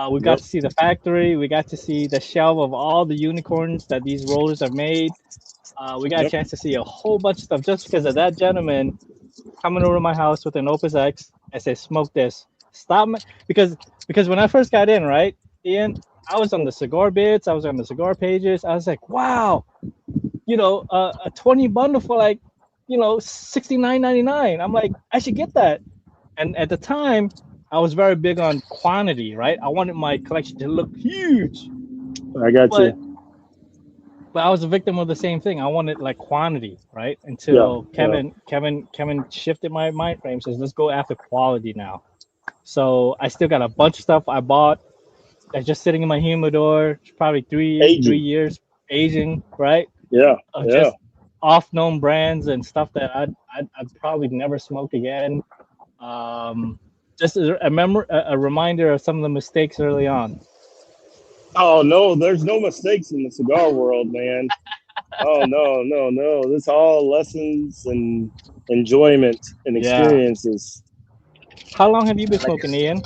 We got to see the factory. We got to see the shelf of all the unicorns that these rollers have made. We got a chance to see a whole bunch of stuff just because of that gentleman coming over to my house with an Opus X. I say, smoke this. Stop me, because when I first got in, right, Ian, I was on the cigar bits, I was on the cigar pages. I was like, wow, a 20 bundle for like, $69.99. I'm like, I should get that. And at the time, I was very big on quantity, right? I wanted my collection to look huge, I got but you. but I was a victim of the same thing. I wanted like quantity, right? Yeah, Until yeah. Kevin shifted my mind frame. Says, let's go after quality now. So I still got a bunch of stuff I bought that's just sitting in my humidor. It's probably three Aging. years aging, right? Yeah, Of yeah. just off-known brands and stuff that I'd probably never smoke again. Just a reminder of some of the mistakes early on. Oh no, there's no mistakes in the cigar world, man. Oh no, no, no. This all lessons and enjoyment and Yeah. experiences. How long have you been Like smoking, Ian?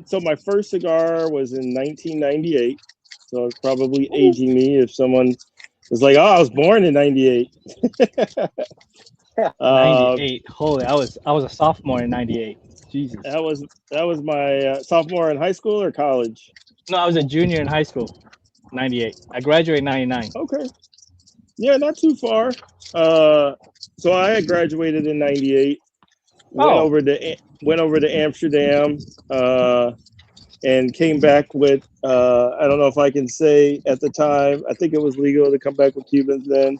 So my first cigar was in 1998. So it's probably aging me if someone was like, "Oh, I was born in '98." 98. Holy, I was a sophomore in 98. Jesus. that was that was my sophomore in high school or college. No, I was a junior in high school. 98. I graduated 99. Okay, yeah, not too far. Uh, so I had graduated in '98. Went Oh, over to Amsterdam. And came back with I don't know if I can say at the time, I think it was legal to come back with Cubans then,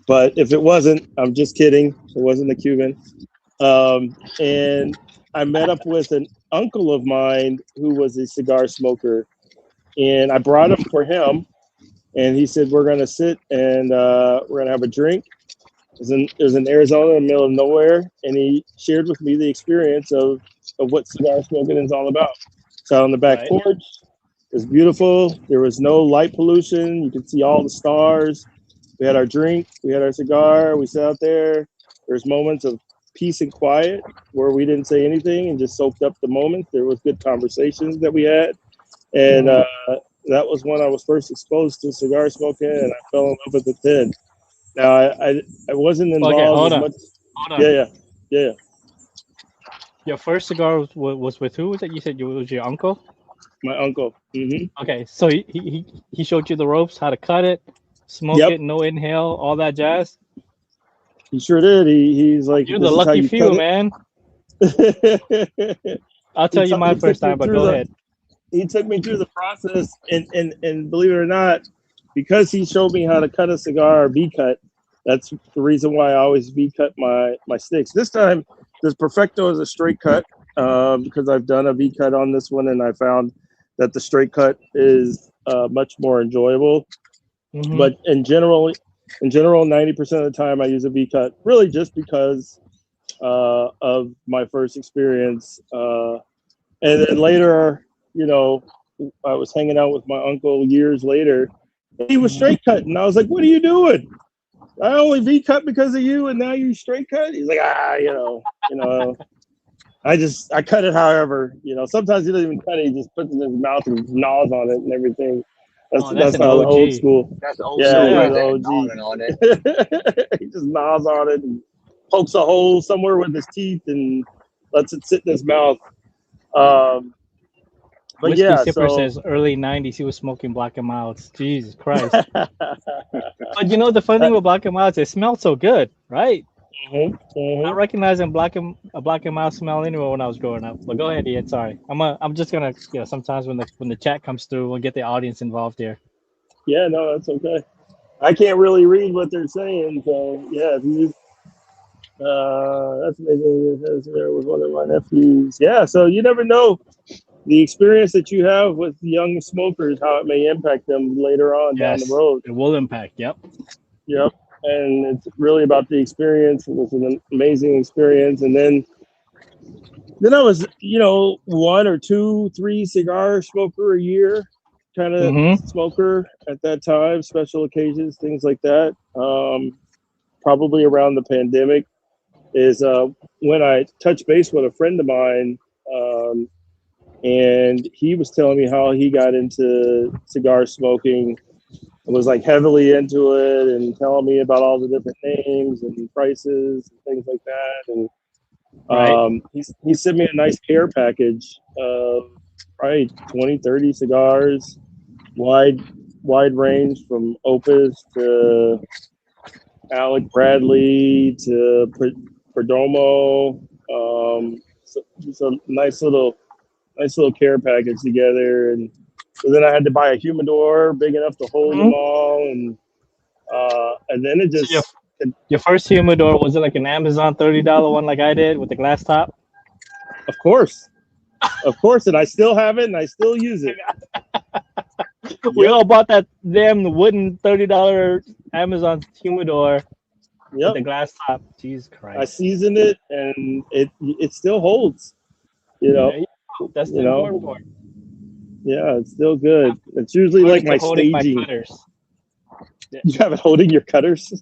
but if it wasn't, I'm just kidding, it wasn't a Cuban. And I met up with an uncle of mine who was a cigar smoker, and I brought him for him, and he said we're going to sit and we're going to have a drink. It was in Arizona in the middle of nowhere, and he shared with me the experience of what cigar smoking is all about. So on the back right. porch, it was beautiful. There was no light pollution. You could see all the stars. We had our drink. We had our cigar. We sat out there. There's moments of peace and quiet where we didn't say anything and just soaked up the moment. There was good conversations that we had, and Mhm. that was when I was first exposed to cigar smoking, and I fell in love with it then. Now I wasn't Okay, involved hold as on. much. Hold Yeah, on. yeah, yeah. Your first cigar was with who? Was it? You said it was your uncle? My uncle. Okay, so he showed you the ropes, how to cut it, smoke Yep, it, no inhale, all that jazz. he sure did. He's like, You're the this is how lucky you few, cut it. man. I'll he, tell you t- my he first took me time, but through go the ahead. he took me through the process, and believe it or not, because he showed me how to cut a cigar or V cut. That's the reason why I always V cut my sticks. This time, this Perfecto is a straight cut because I've done a V cut on this one, and I found that the straight cut is much more enjoyable. Hmm. But in general, 90% of the time I use a V cut, really just because of my first experience. And then later, I was hanging out with my uncle years later, and he was Hmm. straight cutting. I was like, "What are you doing? I only V cut because of you, and now you straight cut." He's like, I cut it however. Sometimes he doesn't even cut it; he just puts it in his mouth and gnaws on it and everything. That's Oh, that's that's an how the old OG. school. That's old Yeah, school he's right Yeah. there, gnawing on it. OG. He just gnaws on it and pokes a hole somewhere with his teeth and lets it sit in his mouth. Um, but Whiskey yeah, Sipper so says early 90s he was smoking Black and Milds. Jesus Christ. But the funny thing with Black and Milds, it smelled so good, right? Mhm, Not mhm. recognizing a Black and Mild smell anywhere when I was growing up. But go ahead, Ian. Sorry, I'm just gonna sometimes when the chat comes through, we'll get the audience involved here. Yeah, no, that's okay. I can't really read what they're saying, so yeah. If you, that's amazing. There was one of my nephews. Yeah, so you never know the experience that you have with young smokers, how it may impact them later on down the Yes, road. it will impact. Yep. Yep. And it's really about the experience. It was an amazing experience. And then I was, one or two, three cigar smoker a year kind of Mm-hmm. smoker at that time, special occasions, things like that. Probably around the pandemic is when I touched base with a friend of mine, and he was telling me how he got into cigar smoking was like heavily into it and telling me about all the different names and prices and things like that. And Right. he sent me a nice care package of probably 20, 30 cigars, wide range from Opus to Alec Bradley to Perdomo. So it's a nice little care package together. And so then I had to buy a humidor big enough to hold them Mhm. all, and then it So just your first humidor, was it like an Amazon $30 one like I did with the glass top? of course, and I still have it and I still use it. We Yep, all bought that damn wooden $30 Amazon humidor with yep. the glass top. Jesus I Christ. seasoned it and it still holds. You know, There you go. That's the you important know, part. yeah, it's still good. It's usually like Converted to my holding my staging. cutters. Yeah, You have it holding your cutters.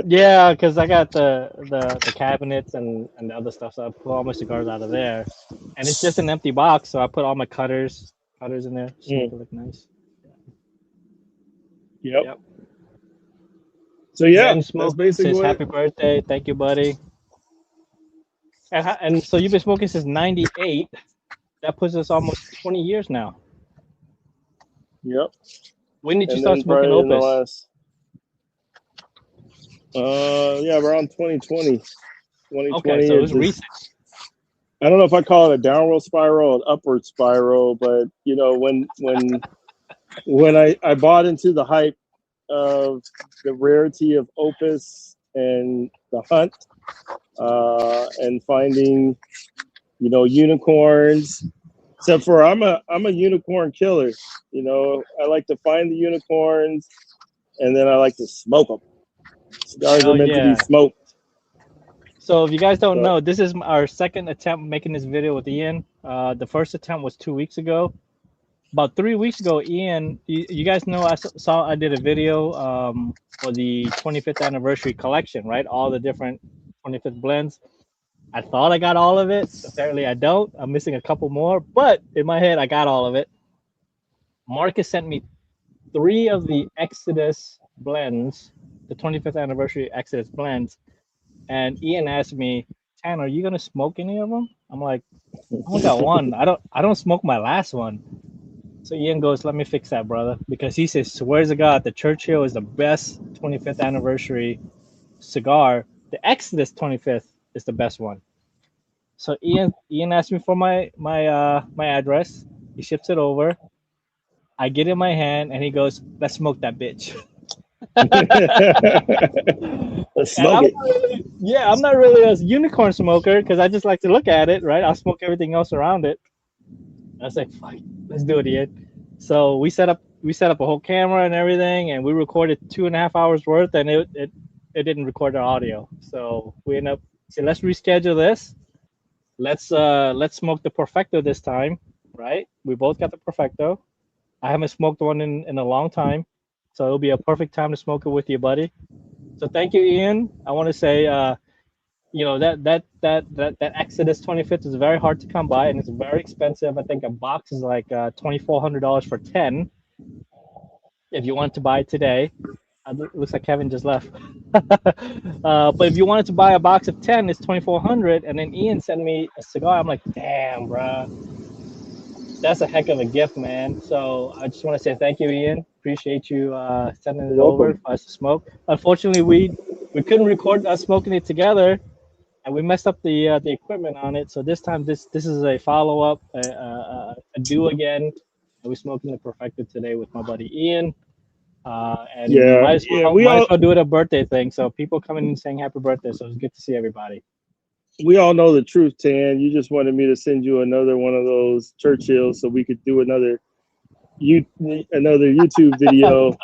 yeah, because I got the cabinets and the other stuff, so I put all my cigars out of there, and it's just an empty box, so I put all my cutters in there, just make it look nice. Yep. Yep. So yeah, Zen that's Smoking basically says what. happy birthday, thank you, buddy. And so you've been smoking since '98. That puts us almost 20 years now. Yep. When did you And start then smoking probably in the Opus? last, around 2020. Okay, 2020, so it it was just, recent. I don't know if I call it a downward spiral, an upward spiral, but when I bought into the hype of the rarity of Opus and the hunt, and finding, unicorns. Except for I'm a unicorn killer. I like to find the unicorns and then I like to smoke them. Cigars are Hell meant to be yeah. smoked. So if you guys don't So know, this is our second attempt making this video with Ian. The first attempt was 2 weeks ago. About 3 weeks ago, Ian, you guys know saw I did a video for the 25th anniversary collection, right? All the different 25th blends. I thought I got all of it. Apparently, I don't. I'm missing a couple more, but in my head, I got all of it. Marcus sent me 3 of the Exodus blends, the 25th anniversary Exodus blends, and Ian asked me, "Tan, are you gonna smoke any of them?" I'm like, "I only got one. I don't smoke my last one." So Ian goes, "Let me fix that, brother," because he says, "Swears to God, the Churchill is the best 25th anniversary cigar. The Exodus 25th is the best one." So Ian asked me for my address. He ships it over. I get it in my hand, and he goes, "Let's smoke that bitch." let's And smoke it. I'm not really a unicorn smoker because I just like to look at it, right? I'll smoke everything else around it. I was like, "Fuck, let's do it, Ian." So we set up a whole camera and everything, and we recorded 2.5 hours worth, and it didn't record our audio. So we end up saying, let's reschedule this. Let's smoke the Perfecto this time, right? We both got the Perfecto. I haven't smoked one in a long time, so it'll be a perfect time to smoke it with you, buddy. So thank you, Ian. I want to say, that Exodus 25th is very hard to come by, and it's very expensive. I think a box is like $2,400 for 10. If you want to buy it today, it looks like Kevin just left. But if you wanted to buy a box of 10, it's 2,400. And then Ian sent me a cigar. I'm like, damn, bro, that's a heck of a gift, man. So I just want to say thank you, Ian. Appreciate you sending You're it over welcome. for us to smoke. Unfortunately, we couldn't record us smoking it together, and we messed up the equipment on it. So this time, this is a follow up, a do again. And we're smoking the Perfected today with my buddy Ian. And we Yeah, might as yeah. well might as well do it a birthday thing. So people coming and saying happy birthday. So it's good to see everybody. We all know the truth, Tan. You just wanted me to send you another one of those Churchills so we could do another YouTube video.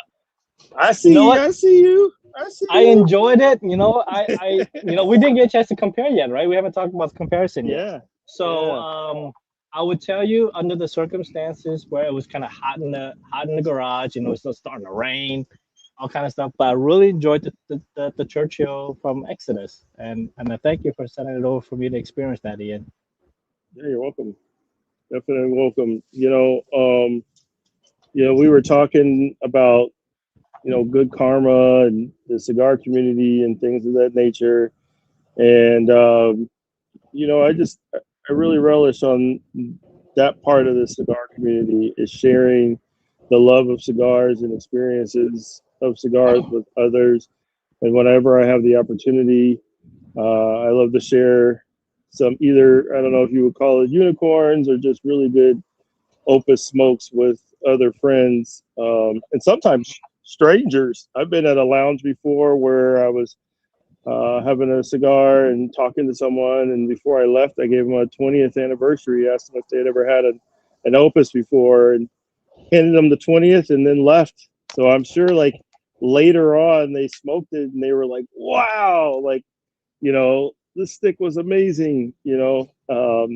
I You know see you. what? I see you. I see I you. enjoyed it. We didn't get a chance to compare yet, right? We haven't talked about the comparison yet. Yeah, So yeah. I would tell you, under the circumstances where it was kind of hot in the garage, it's still starting to rain, all kind of stuff. But I really enjoyed the Churchill from Exodus, and I thank you for sending it over for me to experience that, Ian. Yeah, you're welcome. Definitely welcome. We were talking about good karma and the cigar community and things of that nature. And I really relish on that part of the cigar community, is sharing the love of cigars and experiences of cigars with others. And whenever I have the opportunity, I love to share some, either, I don't know if you would call it unicorns or just really good Opus smokes with other friends, and sometimes strangers. I've been at a lounge before where I was having a cigar and talking to someone, and before I left, I gave them a 20th anniversary. Asked them if they'd ever had an Opus before, and handed them the 20th, and then left. So I'm sure, like, later on, they smoked it and they were like, "Wow!" Like, this stick was amazing. But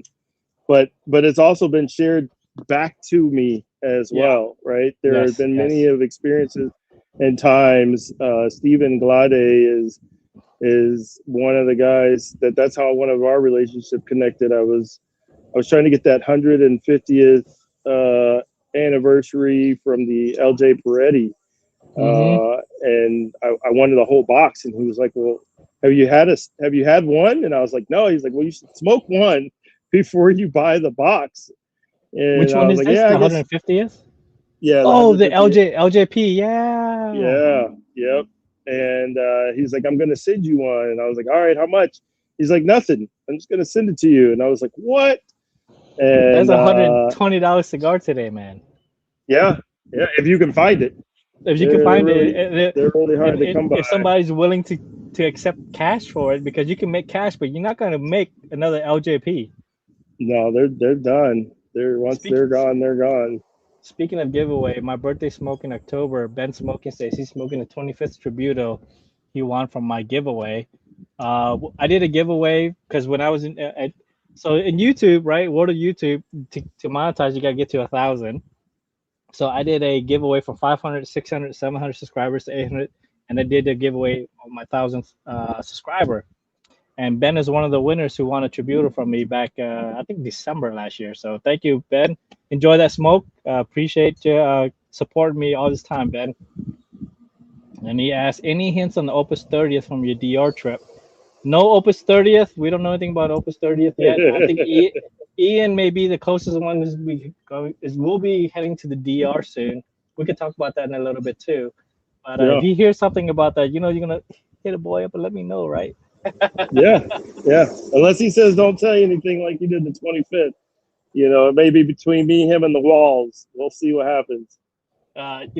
it's also been shared back to me as well, right? There have been many of experiences and times. Stephen Glade is one of the guys that's how one of our relationship connected. I was trying to get that 150th anniversary from the LJ Peretti, and I wanted a whole box, and he was like, "Well, have you had one?" And I was like, "No." He's like, "Well, you should smoke one before you buy the box." And which one is like, this? "Yeah, The I guess." 150th? Yeah. Oh, the LJP. Yeah. Yeah. Yep. And he's like, "I'm gonna send you one," and I was like, "All right, how much?" He's like, "Nothing. I'm just gonna send it to you." And I was like, "What?" And that's $120 cigar today, man. Yeah. If you can find it. If you can find they're really hard to come by. If somebody's willing to accept cash for it, because you can make cash, but you're not going to make another LJP. No, they're done. They're gone, they're gone. Speaking of giveaway, my birthday smoke in October. Ben Smoking says he's smoking a 25th Tributo he won from my giveaway. I did a giveaway because when I was so in YouTube, right? World of YouTube, to monetize, you got to get to 1,000. So I did a giveaway from 500, 600, 700 subscribers to 800, and I did a giveaway on my 1,000th subscriber. And Ben is one of the winners who won a Tributo from me back, I think, December last year. So thank you, Ben. Enjoy that smoke. Appreciate you supporting me all this time, Ben. And he asked, any hints on the Opus 30th from your DR trip? No Opus 30th. We don't know anything about Opus 30th yet. I think Ian may be the closest one. We'll be heading to the DR soon. We could talk about that in a little bit too. But if you hear something about that, you're gonna hit a boy up and let me know, right? Yeah. Unless he says don't tell you anything like you did the 25th. It may be between me, him, and the walls. We'll see what happens. And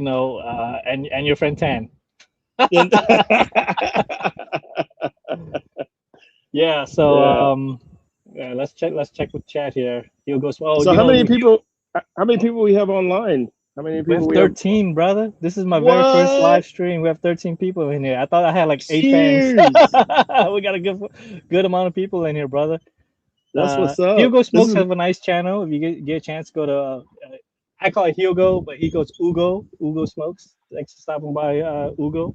your friend Tan. Yeah. So let's check with chat here. He'll go. Oh, so how many people we have online? How many people? We have 13, brother. This is my very first live stream. We have 13 people in here. I thought I had like 8 fans. We got a good amount of people in here, brother. That's what's up. Hugo Smokes have a nice channel. If you get a chance, go to. I call it Hugo, but he goes Ugo. Ugo Smokes. Thanks for stopping by, Ugo.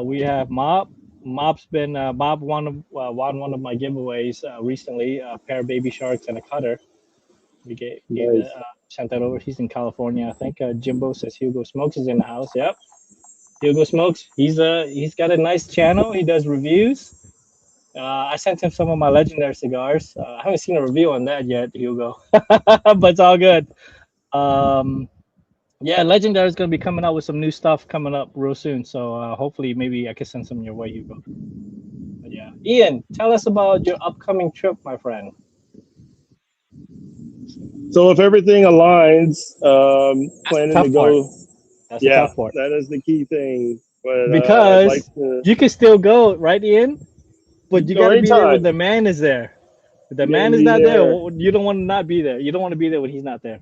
We have Mob. Mob's been Bob won one of my giveaways recently. A pair of baby sharks and a cutter. We sent that over. He's in California, I think. Jimbo says Hugo Smokes is in the house. Yep, Hugo Smokes. He's got a nice channel. He does reviews. I sent him some of my legendary cigars. I haven't seen a review on that yet, Hugo, but it's all good. Yeah, legendary is gonna be coming out with some new stuff coming up real soon. So hopefully, maybe I can send some your way, Hugo. But yeah, Ian, tell us about your upcoming trip, my friend. So if everything aligns, planning to go. That's the tough part. That is the key thing. But because you can still go, right, Ian? But you gotta be there when the man is there. If the man is not there, you don't want to not be there. You don't want to be there when he's not there.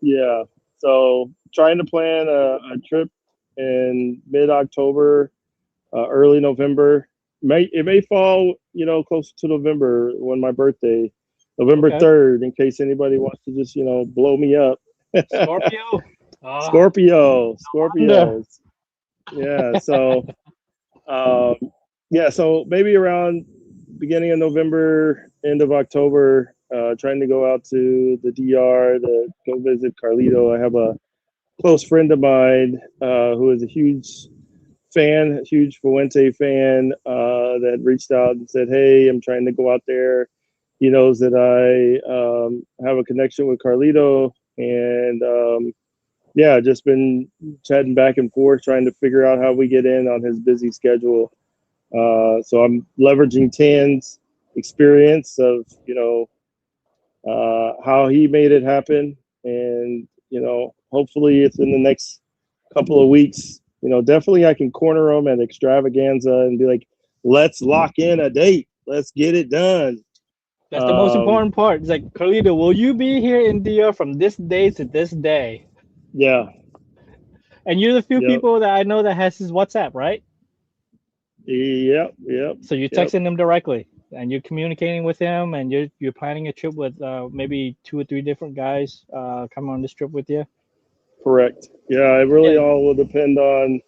Yeah. So trying to plan a trip in mid-October, early November. It may fall, close to November when my birthday, November 3rd, in case anybody wants to just, blow me up. Scorpio. Scorpios. Yeah. So, so maybe around beginning of November, end of October, trying to go out to the DR to go visit Carlito. I have a close friend of mine who is a huge Fuente fan, that reached out and said, "Hey, I'm trying to go out there." He knows that I have a connection with Carlito, and yeah, just been chatting back and forth, trying to figure out how we get in on his busy schedule. So I'm leveraging Tan's experience of how he made it happen, and hopefully it's in the next couple of weeks. Definitely I can corner him at Extravaganza and be like, let's lock in a date, let's get it done. That's the most important part. It's like, Carlito, will you be here in DR from this day to this day? Yeah. And you're the few people that I know that has his WhatsApp, right? Yep. So you're texting him directly, and you're communicating with him, and you're planning a trip with maybe 2 or 3 different guys coming on this trip with you. Correct. Yeah, it really all will depend on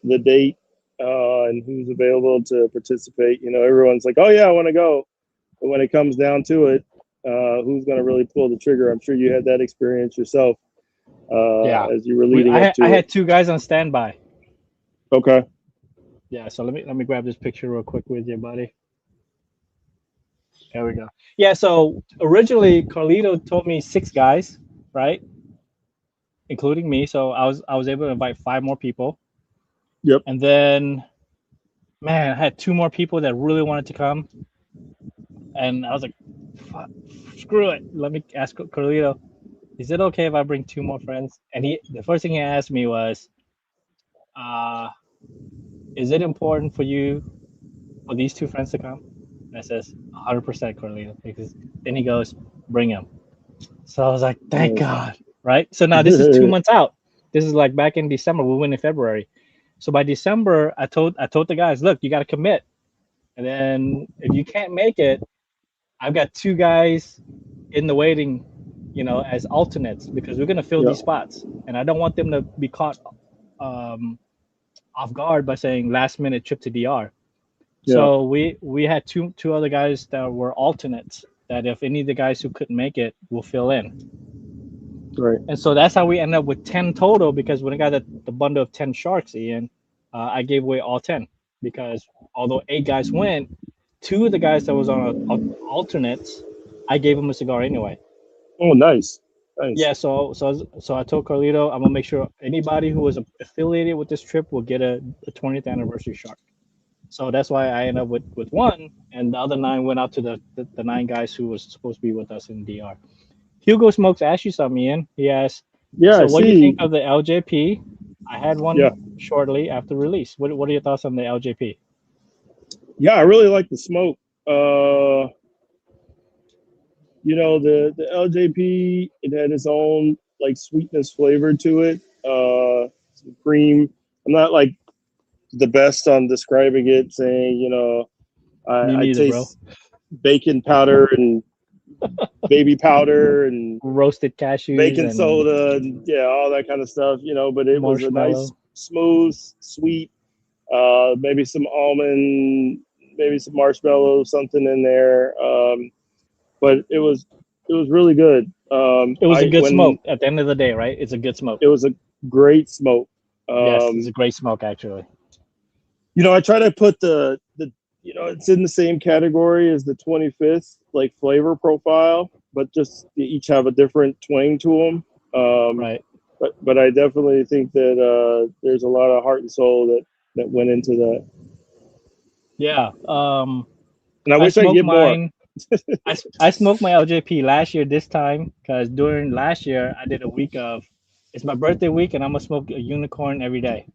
the date and who's available to participate. Everyone's like, "Oh yeah, I want to go," but when it comes down to it, who's going to really pull the trigger? I'm sure you had that experience yourself. As you were leading up to it. I had 2 guys on standby. Okay. Yeah, so let me grab this picture real quick with you, buddy. There we go. Yeah, so originally Carlito told me 6 guys, right? Including me. So I was able to invite 5 more people. Yep. And then, man, I had 2 more people that really wanted to come. And I was like, screw it. Let me ask Carlito, is it okay if I bring 2 more friends? And the first thing he asked me was, is it important for you for these 2 friends to come? And I says, 100%, Carlito. Because then he goes, bring them. So I was like, thank God, right? So now this is 2 months out. This is like back in December. We went in February. So by December, I told the guys, look, you got to commit. And then if you can't make it, I've got 2 guys in the waiting, as alternates, because we're gonna fill these spots, and I don't want them to be caught off guard by saying last minute trip to DR. So we had two other guys that were alternates, that if any of the guys who couldn't make it will fill in. Right. And so that's how we ended up with 10 total, because when I got the bundle of 10 sharks, Ian, I gave away all 10, because although 8 guys went, 2 of the guys that was on alternates, I gave them a cigar anyway. Oh, nice. Yeah, so I told Carlito, I'm gonna make sure anybody who was affiliated with this trip will get a 20th anniversary shark. So that's why I ended up with 1, and the other 9 went out to the 9 guys who was supposed to be with us in DR. Hugo Smokes asked you something, Ian. He asked, so what do you think of the LJP? I had one shortly after release. What are your thoughts on the LJP? Yeah, I really like the smoke. The LJP, it had its own like sweetness flavor to it. Some cream. I'm not like the best on describing it, saying, I taste bacon powder and baby powder and roasted cashews, baking soda, and all that kind of stuff, but it was a nice, smooth, sweet, maybe some almond, maybe some marshmallow, something in there. But it was really good. It was a good smoke at the end of the day, right? It's a good smoke. It was a great smoke. Yes, it's a great smoke, actually. I try to put the it's in the same category as the 25th, like flavor profile, but just they each have a different twang to them. Right. But I definitely think that there's a lot of heart and soul that went into that. Yeah. And I wish I could get more. I smoked my LJP last year this time, because during last year I did a week of, it's my birthday week, and I'm gonna smoke a unicorn every day.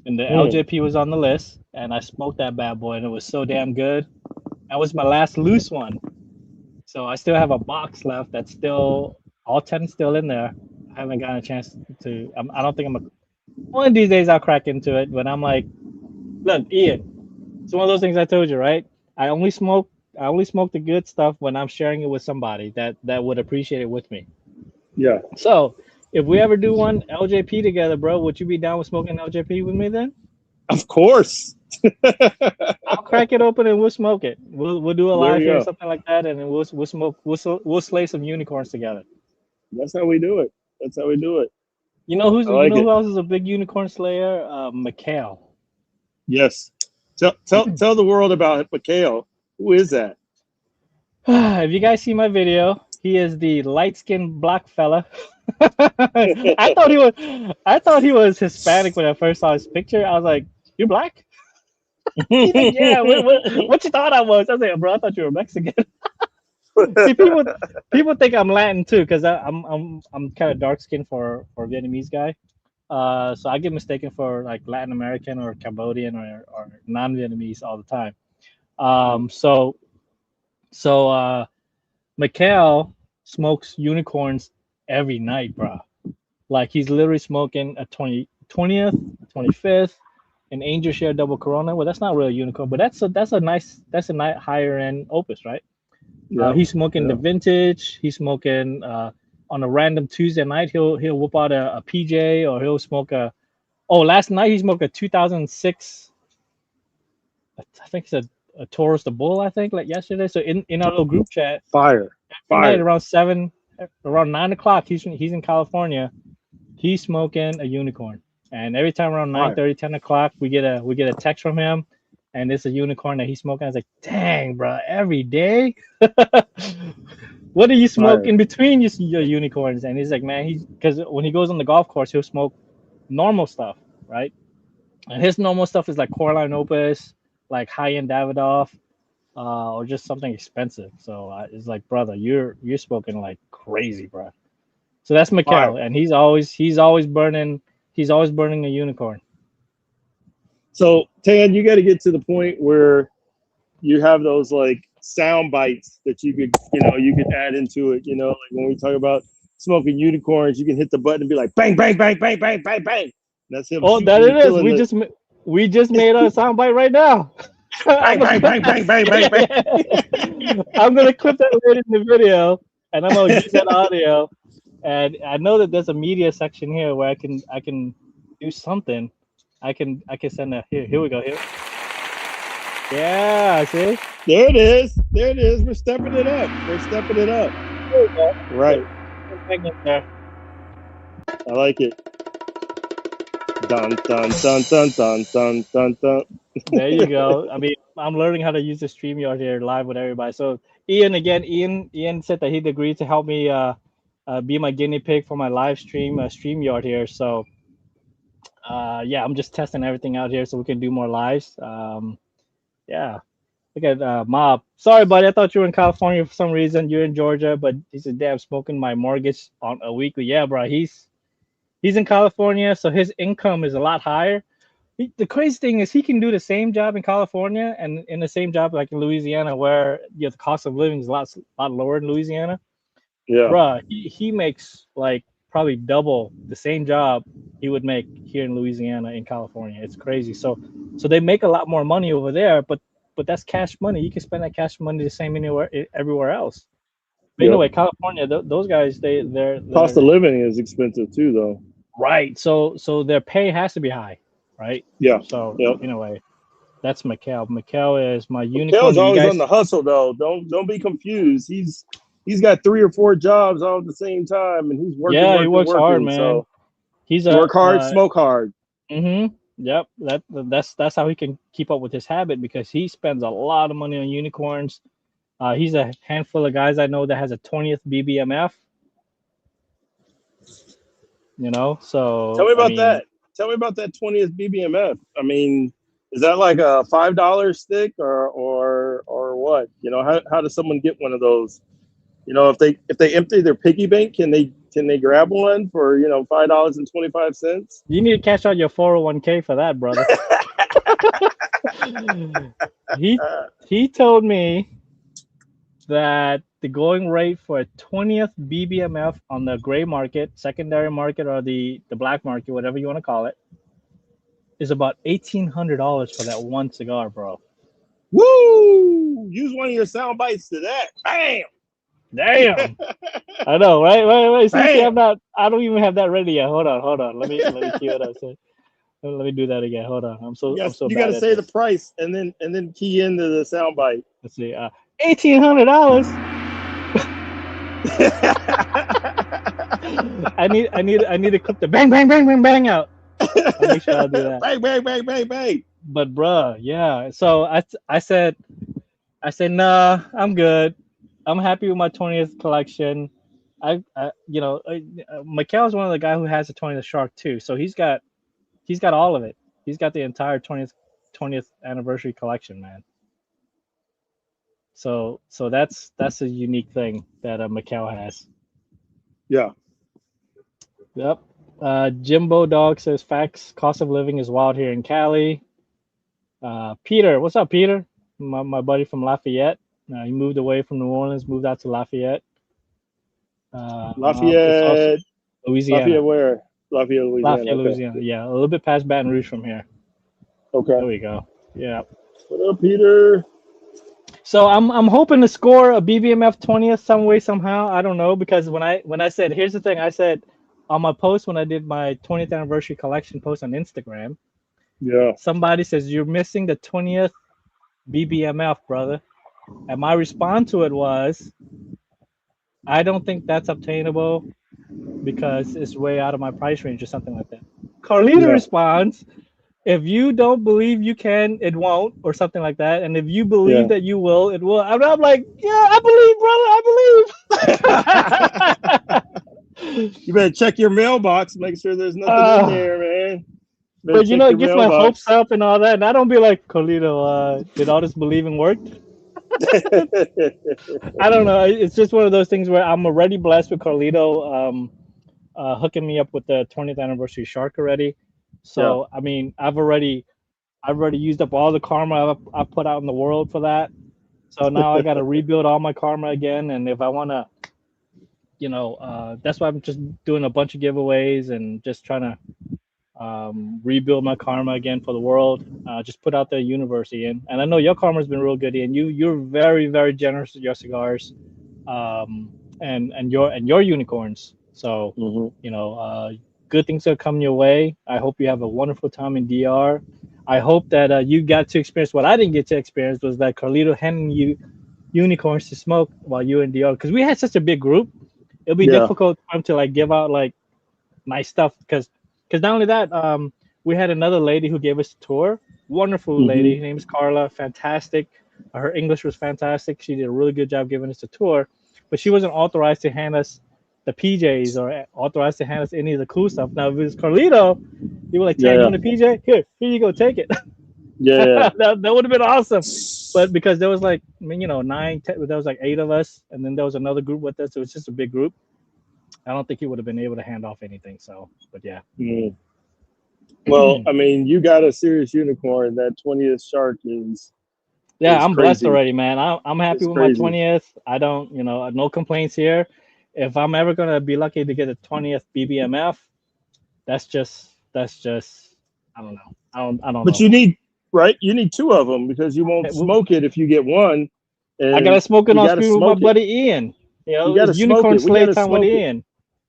And the LJP was on the list, and I smoked that bad boy, and it was so damn good. That was my last loose one. So I still have a box left that's still, all 10 still in there. I haven't gotten a chance to, I don't think one of these days I'll crack into it, but I'm like, look, Ian, it's one of those things I told you, right? I only smoke the good stuff when I'm sharing it with somebody that would appreciate it with me. Yeah. So if we ever do one LJP together, bro, would you be down with smoking LJP with me then? Of course. I'll crack it open and we'll smoke it. We'll do a live here or something like that, and we'll smoke. We'll slay some unicorns together. That's how we do it. You know I like who it. else is a big unicorn slayer? Mikhail. Yes. Tell the world about Mikhail. Who is that? Have you guys seen my video? He is the light skinned black fella. I thought he was Hispanic when I first saw his picture. I was like, "You're black?" He's like, "Yeah." What you thought I was? I was like, "Bro, I thought you were Mexican." See, people think I'm Latin too, because I'm kind of dark skinned for a Vietnamese guy. So I get mistaken for like Latin American or Cambodian or non Vietnamese all the time. So Mikhail smokes unicorns every night, bro. Like he's literally smoking a 20th, 25th, an Angel Share double Corona. Well, that's not really a unicorn, but that's a nice higher end opus, right? Yeah. He's smoking the vintage. He's smoking on a random Tuesday night. He'll whip out a PJ, or he'll smoke a. Oh, last night he smoked a 2006. I think it's a Taurus the Bull. I think like yesterday. So in our little group chat, Fire. every night around 9 o'clock, he's in California. He's smoking a unicorn, and every time around 9:30, 10 o'clock, we get a text from him, and it's a unicorn that he's smoking. I was like, dang, bro, every day. What do you smoke in between your unicorns? And he's like, man, because when he goes on the golf course, he'll smoke normal stuff, right? And his normal stuff is like Coraline Opus, like high end Davidoff, or just something expensive. So it's like, brother, you're smoking like crazy, bro. So that's Mikhail, and he's always burning a unicorn. So Tan, you got to get to the point where you have those like sound bites that you could add into it. Like when we talk about smoking unicorns, you can hit the button and be like bang bang bang bang bang bang bang. That's him. Oh, that it is. We just made a sound bite right now. Bang bang bang bang bang bang bang. I'm gonna clip that later in the video, and I'm gonna use that audio. And I know that there's a media section here where I can do something. I can send that here we go here. Yeah, see? There it is. We're stepping it up. There we go. Right. There. I like it. Dun dun dun dun dun dun dun dun. There you go. I mean, I'm learning how to use the StreamYard here live with everybody. So Ian said that he'd agreed to help me be my guinea pig for my live stream StreamYard here. So yeah, I'm just testing everything out here so we can do more lives. Yeah. Look at Mob. Sorry, buddy. I thought you were in California for some reason. You're in Georgia, but he said, "Damn, smoking my mortgage on a weekly." Yeah, bro. He's in California, so his income is a lot higher. The crazy thing is he can do the same job in California and in the same job like in Louisiana, where the cost of living is a lot lower in Louisiana. Yeah, bruh, he makes like probably double the same job he would make here in Louisiana in California. It's crazy. So they make a lot more money over there, but that's cash money. You can spend that cash money the same everywhere else. But anyway, California, those guys, they're cost of living is expensive too, though. Right. So their pay has to be high, right? Yeah. So anyway, that's Mikhail. Mikhail is my unicorn. Mikhail's always on the hustle, though. Don't be confused. He's got 3 or 4 jobs all at the same time, and he's working. Yeah, he works hard, man. So he's work hard, smoke hard. Mm-hmm. Yep. That's how he can keep up with his habit, because he spends a lot of money on unicorns. He's a handful of guys I know that has a 20th BBMF. So tell me about that. Tell me about that 20th BBMF. I mean, is that like a $5 stick or what? How does someone get one of those? If they empty their piggy bank, can they grab one for $5.25? You need to cash out your 401k for that, brother. He told me that the going rate for a 20th BBMF on the gray market, secondary market, or the black market, whatever you want to call it, is about $1,800 for that one cigar, bro. Woo! Use one of your sound bites to that. Bam! Damn! I know, right? See, I don't even have that ready yet. Hold on. Let me cue it up. So, let me do that again. Hold on. I'm so you bad. You gotta say the price and then key into the sound bite. Let's see. $1,800. I need to clip the bang bang bang bang bang out. I'll make sure I'll do that. Bang, bang, bang, bang, bang. But bruh, yeah. So I said nah, I'm good. I'm happy with my 20th collection. Mikhail is one of the guys who has the 20th shark too. So he's got all of it. He's got the entire 20th anniversary collection, man. So that's a unique thing that Mikhail has. Yeah. Yep. Jimbo Dog says facts. Cost of living is wild here in Cali. Peter, what's up, Peter? My buddy from Lafayette. He moved away from New Orleans, moved out to Lafayette. It's also Lafayette. Louisiana. Lafayette where? Lafayette, Louisiana. Lafayette, okay. Louisiana. Yeah, a little bit past Baton Rouge from here. Okay. There we go. Yeah. What up, Peter? So I'm hoping to score a BBMF 20th some way somehow. I don't know, because when I said, here's the thing, I said on my post when I did my 20th anniversary collection post on Instagram, Yeah. somebody says you're missing the 20th BBMF, brother. And my response to it was, I don't think that's obtainable because it's way out of my price range or something like that. Carlita responds, if you don't believe you can, it won't, or something like that. And if you believe that you will, it will. And I'm like, yeah, I believe, brother. I believe. You better check your mailbox, make sure there's nothing in there, man. But it gets my hopes up and all that. And I don't be like, Carlito, did all this believing work? I don't know. It's just one of those things where I'm already blessed with Carlito hooking me up with the 20th anniversary shark already. So I mean, I've already used up all the karma I've put out in the world for that. So now I got to rebuild all my karma again. And if I want to, that's why I'm just doing a bunch of giveaways and just trying to rebuild my karma again for the world. Just put out the universe, Ian. And I know your karma's been real good, Ian. You're very, very generous with your cigars, and your unicorns. So good things are coming your way. I hope you have a wonderful time in DR. I hope that you got to experience what I didn't get to experience, was that Carlito handing you unicorns to smoke while you were in DR, because we had such a big group. It'll be difficult for him to give out nice stuff, because not only that, we had another lady who gave us a tour. Wonderful lady. Her name is Carla. Fantastic. Her English was fantastic. She did a really good job giving us a tour, but she wasn't authorized to hand us the PJs or authorized to hand us any of the cool stuff. Now, if it was Carlito, he was like, "Hey, you want a PJ? Here you go, take it." Yeah. that would have been awesome. But because there was 9, 10, there was 8 of us, and then there was another group with us. So it was just a big group. I don't think he would have been able to hand off anything. So, but yeah. Well, I mean, you got a serious unicorn. That 20th shark is. Yeah, I'm blessed already, man. I'm happy with my 20th. I don't, no complaints here. If I'm ever gonna be lucky to get a 20th BBMF, that's just I don't know. I don't know. But you need you need 2 of them, because you won't smoke it if you get one. I gotta smoke it on screen with my buddy Ian. You gotta unicorn slay time with Ian.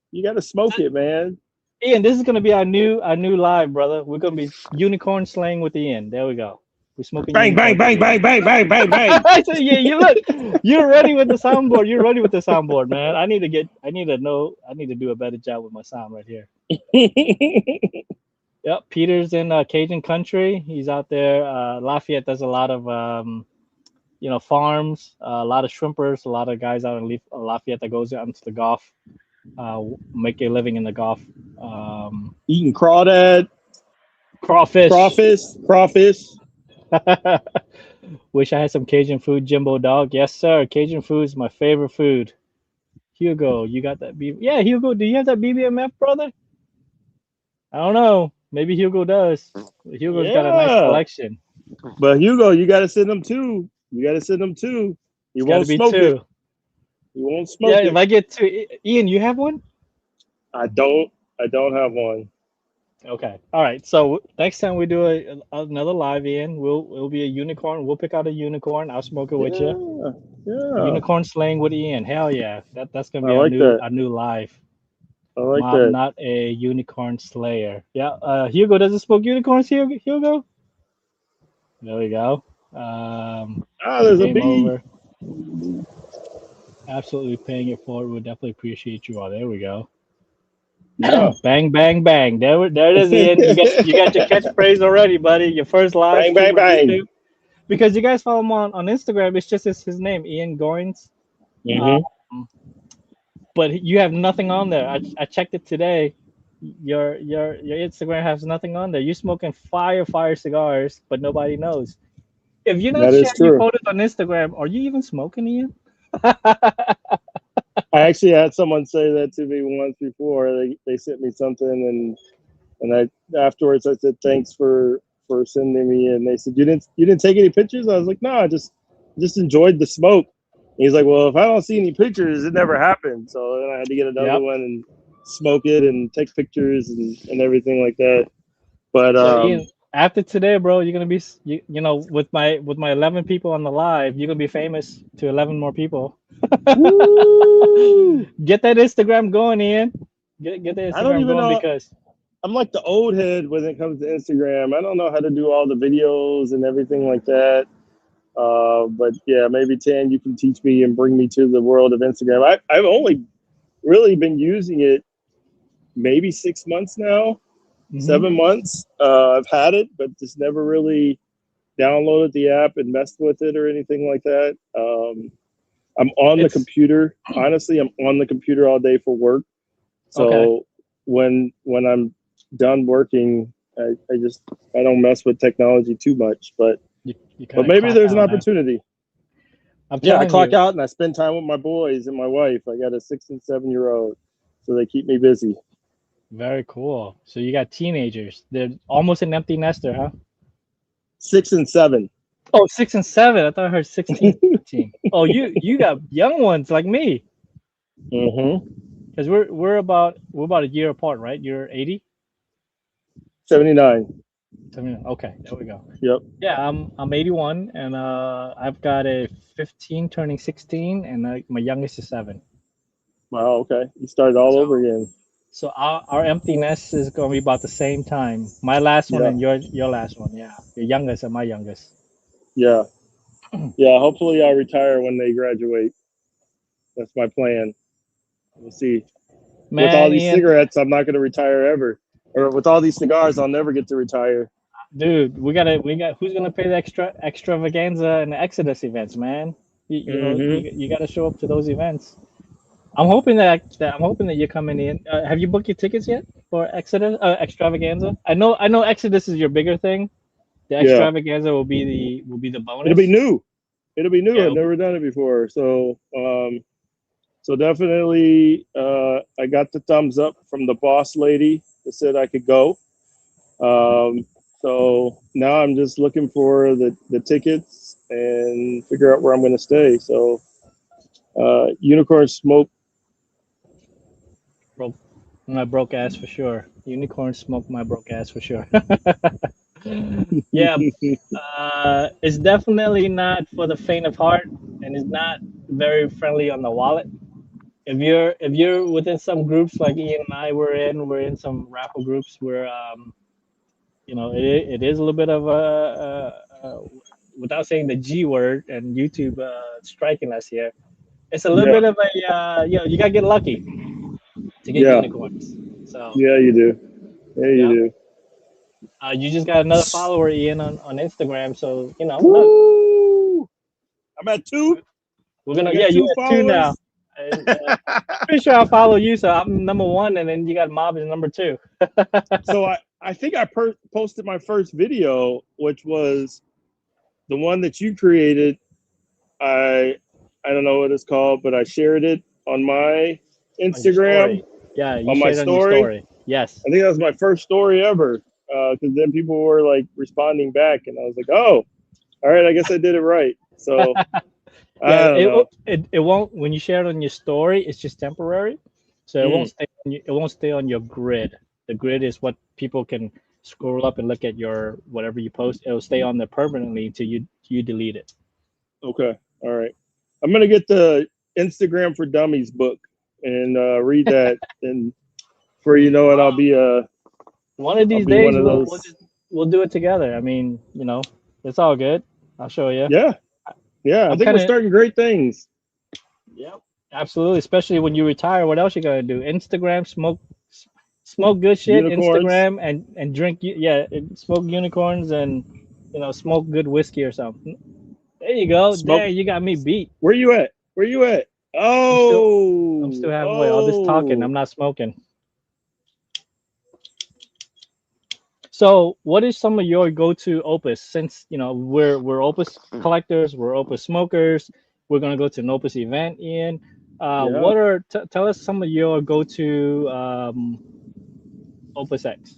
You gotta smoke it, man. Ian, this is gonna be our new live, brother. We're gonna be unicorn slaying with Ian. There we go. We're smoking. Bang, bang, bang, bang, bang, bang, bang, bang. So, yeah, you look. You're ready with the soundboard. You're ready with the soundboard, man. I need to do a better job with my sound right here. Yep, Peter's in Cajun country. He's out there. Lafayette does a lot of farms, a lot of shrimpers, a lot of guys out in Lafayette that goes out into the Gulf, make a living in the Gulf. Eating crawdad, crawfish. Wish I had some Cajun food, Jimbo Dog. Yes, sir. Cajun food is my favorite food. Hugo, you got that? Yeah, Hugo, do you have that BBMF, brother? I don't know. Maybe Hugo does. Hugo's got a nice collection. But Hugo, you got to send them 2. You got to send them 2. You won't smoke it. You won't smoke it. Yeah, if I get 2. Ian, you have one? I don't have one. Okay. All right. So next time we do another live, Ian, it'll be a unicorn. We'll pick out a unicorn. I'll smoke it with you. Yeah. Unicorn slaying with Ian. Hell yeah. That's gonna be a new live. I like that. I'm not a unicorn slayer. Yeah. Hugo doesn't smoke unicorns. Hugo. There we go. There's a bee. Over. Absolutely paying it forward. We'll definitely appreciate you all. There we go. Yeah. Bang, bang, bang. There it is, Ian. You got your catchphrase already, buddy. Your first live Bang, stream bang, on bang. YouTube. Because you guys follow him on Instagram. It's just his name, Ian Goens. Um, Mm-hmm. but you have nothing on there. I checked it today. Your Instagram has nothing on there. You're smoking fire cigars, but nobody knows. If you're not That is sharing your true. photos on Instagram, are you even smoking, Ian? I actually had someone say that to me once before. They sent me something, and I afterwards I said thanks for sending me, and they said you didn't take any pictures. I was like, no, I just enjoyed the smoke. And he's like, well, if I don't see any pictures, it never happened. So then I had to get another Yep. one and smoke it and take pictures and everything like that. But So Ian, after today, bro, you're gonna be you know with my 11 people on the live, you're gonna be famous to 11 more people. woo, Get that Instagram going, Ian. Get the I don't Instagram even going know. because I'm like the old head when it comes to Instagram. I don't know how to do all the videos and everything like that. But yeah, maybe Tan, you can teach me and bring me to the world of Instagram. I've only really been using it maybe 6 months now, Mhm. 7 months. I've had it, but just never really downloaded the app and messed with it or anything like that. I'm on the It's computer. Honestly, I'm on the computer all day for work. okay. So when I'm done working, I don't mess with technology too much. You kind But of maybe clock there's an out, huh? opportunity. I'm Yeah, I telling clock you, out and I spend time with my boys and my wife. I got a 6 and 7 year old, so they keep me busy. very cool. So you got teenagers. They're almost an empty nester, huh? 6 and 7. Oh, 6 and 7. I thought I heard 16, 17. Oh, you got young ones like me. Mm-hmm. Because we're about a year apart, right? You're 80? 79. 70. Okay, there we go. Yep. Yeah, I'm 81, and I've got a 15 turning 16, and my youngest is 7. Wow. Okay. You started all So over again. so our empty nest is gonna be about the same time. My last one Yeah. and your last one. Yeah, your youngest and my youngest. Yeah. Yeah. Hopefully, I'll retire when they graduate. That's my plan. We'll see. With all Man, these Ian, cigarettes, I'm not going to retire ever. Or with all these cigars, I'll never get to retire. dude, we got who's gonna pay the extravaganza and the Exodus events, man? Mm-hmm. You got to show up to those events. I'm hoping that you're coming in. Have you booked your tickets yet for Exodus extravaganza? I know Exodus is your bigger thing. The Yeah. extravaganza will be the It'll be bonus. new. It'll be new. Yeah, I've never done it before. So definitely, I got the thumbs up from the boss lady that said I could go. So now I'm just looking for the tickets and figure out where I'm going to stay. So Unicorn Smoke. broke my broke ass for sure. Unicorn smoke my broke ass for sure. Yeah, it's definitely not for the faint of heart, and it's not very friendly on the wallet. If you're within some groups like Ian and I we're in some raffle groups where you know it is a little bit of without saying the G word and YouTube striking us here. It's a little Yeah, bit of a you know you gotta get lucky to get yeah, unicorns. So yeah. You do. Yeah, yeah, you you just got another do. follower Ian on Instagram. So you know look, Woo! I'm at 2. we're I gonna got yeah you two at 2 now. followers. And, pretty sure I follow you, so I'm number 1, and then you got Mob is number 2. So I think I posted my first video, which was the one that you created. I don't know what it's called, but I shared it on my On your Instagram story. Yeah, you on my shared on your story. story. Yes. I think that was my first story ever. Because then people were like responding back, and I was like, "Oh, all right, I guess I did it right." So Yeah, I don't know. it won't when you share it on your story. It's just temporary, so Mm, it won't stay on your grid. The grid is what people can scroll up and look at your whatever you post. It'll stay on there permanently until you delete it. okay, all right. I'm gonna get the Instagram for Dummies book and read that, and for you know it, One of I'll these be one days of those. we'll do it together. I mean, it's all good. I'll show you. Yeah, yeah. I I'm think kind we're of starting great things. Yep. Absolutely, especially when you retire. What else you gonna do? Instagram, smoke, smoke good shit, Unicorns. Instagram, and drink. Yeah, smoke unicorns and smoke good whiskey or something. There you go. Smoke. There, you got me beat. Where you at? Where you at? I'm still Oh, halfway. All this talking, I'm oh. not smoking. So, what is some of your go-to opus? Since we're opus collectors, we're opus smokers. We're gonna go to an opus event, Ian. Yeah. What are tell us some of your go-to opus X?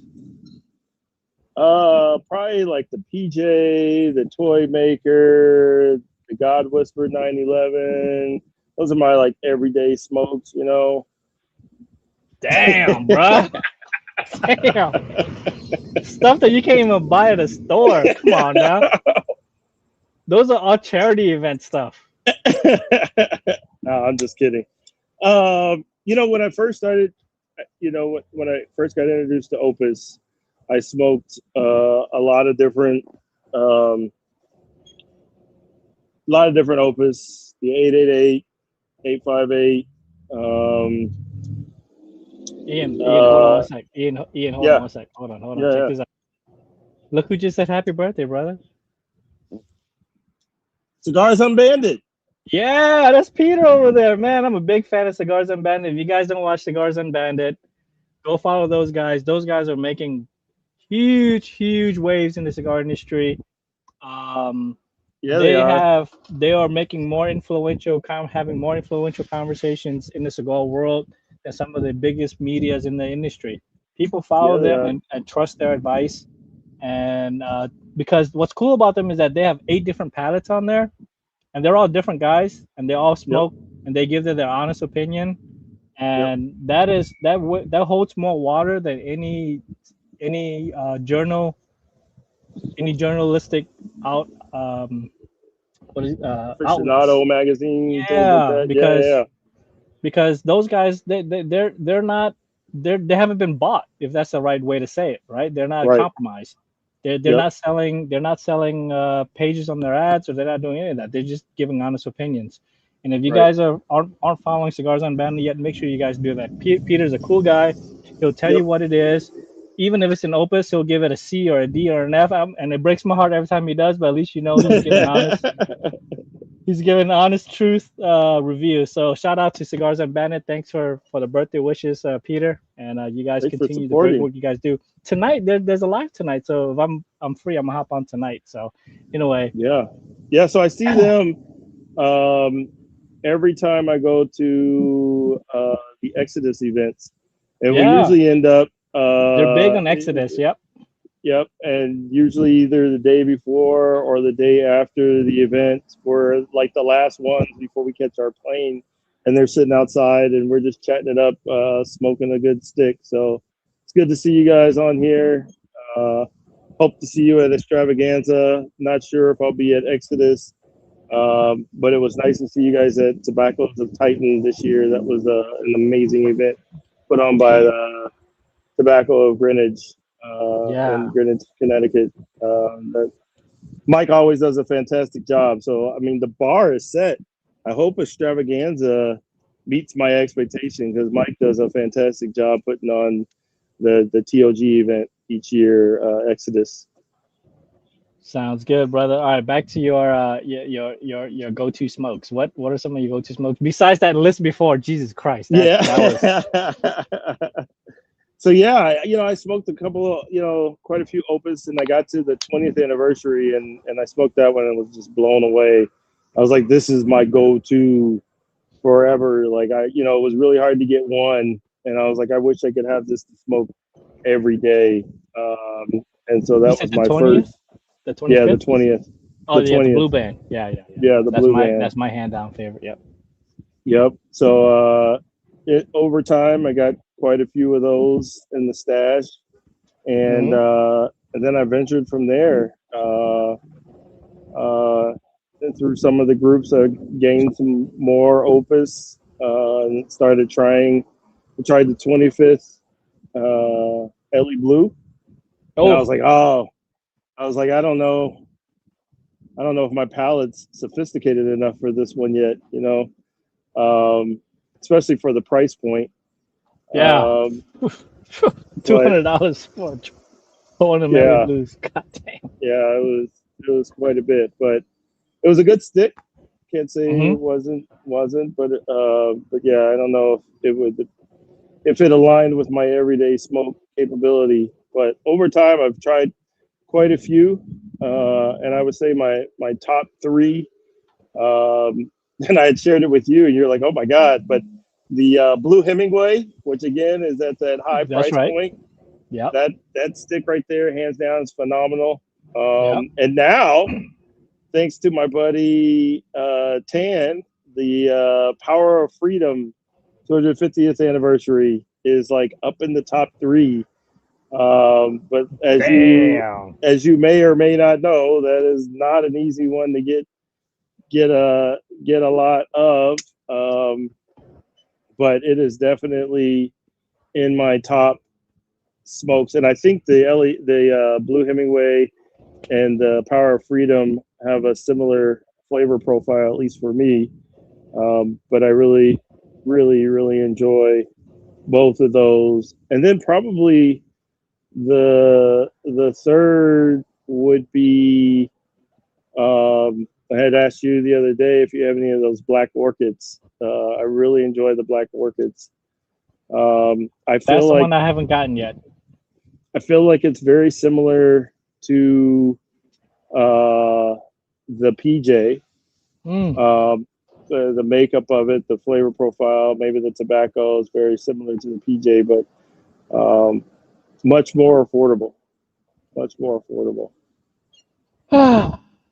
Probably like the PJ, the Toy Maker, the God Whisper 911. Those are my like everyday smokes, you know. Damn, bro. Damn. Stuff that you can't even buy at a store. Come on now. Those are all charity event stuff. No, I'm just kidding. When I first started, when I first got introduced to Opus, I smoked a lot of different Opus, the 888, 858. Ian, hold on one sec. Ian, hold on Yeah, one sec. Hold on. Check yeah. this out. Look who just said happy birthday, brother. Cigars Unbanded. Yeah, that's Peter over there, man. I'm a big fan of Cigars Unbanded. If you guys don't watch Cigars Unbanded, go follow those guys. Those guys are making huge waves in the cigar industry. Yeah, they are. They are making more having more influential conversations in the cigar world than some of the biggest medias in the industry. People follow Yeah, they them are. and trust their advice. And because what's cool about them is that they have 8 different palettes on there, and they're all different guys, and they all smoke, and they give their honest opinion, and that holds more water than any journalistic out what is outlets. Aficionado magazine, things like Yeah, that. Yeah. because those guys they're not they haven't been bought, if that's the right way to say it, right? They're not Right. compromised. They're Yep. not selling pages on their ads, or they're not doing any of that. They're just giving honest opinions. And if you Right. guys aren't following Cigars Unbanned yet, make sure you guys do that. Peter's a cool guy. He'll tell Yep. you what it is. Even if it's an opus, he'll give it a C or a D or an F. And it breaks my heart every time he does, but at least he's giving honest. He's giving honest truth review. So shout out to Cigars Unbanned. Thanks for the birthday wishes, Peter. And you guys Thanks for continue the great supporting. work you guys do. Tonight there's a live tonight, so if I'm free, I'm gonna hop on tonight. So in a way. Yeah. So I see them every time I go to the Exodus events, and we usually end up. They're big on Exodus. Yep. Yep, and usually either the day before or the day after the event, we're like the last ones before we catch our plane, and they're sitting outside and we're just chatting it up, smoking a good stick. So it's good to see you guys on here. Hope to see you at Extravaganza. Not sure if I'll be at Exodus, but it was nice to see you guys at Tobaccos of Titan this year. That was an amazing event put on by the Tobacco of Greenwich. In Greenwich, Connecticut. Mike always does a fantastic job. So, I mean, the bar is set. I hope Extravaganza meets my expectation, because Mike does a fantastic job putting on the TOG event each year, Exodus. Sounds good, brother. All right, back to your go-to smokes. What are some of your go-to smokes besides that list before? Jesus Christ, that was. So yeah, I smoked a couple of, quite a few opus, and I got to the 20th anniversary, and I smoked that one and was just blown away. I was like, this is my go-to forever. Like it was really hard to get one, and I was like, I wish I could have this to smoke every day. And so that was my 20th? first. The 25th? Yeah, the 20th. Oh, the 20th. The blue band. Yeah. Yeah, the blue band. That's my hand down favorite. Yep. Yep. So over time, I got quite a few of those in the stash, and then I ventured from there. Through some of the groups, I gained some more opus, and started trying. I tried the 25th Ellie Blue, and I was like, I don't know if my palate's sophisticated enough for this one yet, especially for the price point. Yeah. Um, but $200 for one of Mary yeah, Blues. God damn. yeah, it was quite a bit, but it was a good stick. Can't say Mm-hmm. it wasn't, but yeah, I don't know if it aligned with my everyday smoke capability. But over time, I've tried quite a few, and I would say my top three. And I had shared it with you, and you're like, "Oh my god!" But the Blue Hemingway, which again is at that high That's price right. point, Yep. that stick right there, hands down, is phenomenal. Yep. And now, thanks to my buddy Tan, the Power of Freedom 250th anniversary is like up in the top three. But Damn. as you may or may not know, that is not an easy one to get a lot of. Um, but it is definitely in my top smokes, and I think the Blue Hemingway and the Power of Freedom have a similar flavor profile, at least for me. But I really, really, really enjoy both of those, and then probably the third would be. I had asked you the other day if you have any of those black orchids. I really enjoy the black orchids. I That's feel the like one I haven't gotten yet. it's very similar to the PJ. Mm. The makeup of it, the flavor profile, maybe the tobacco is very similar to the PJ, but much more affordable. Much more affordable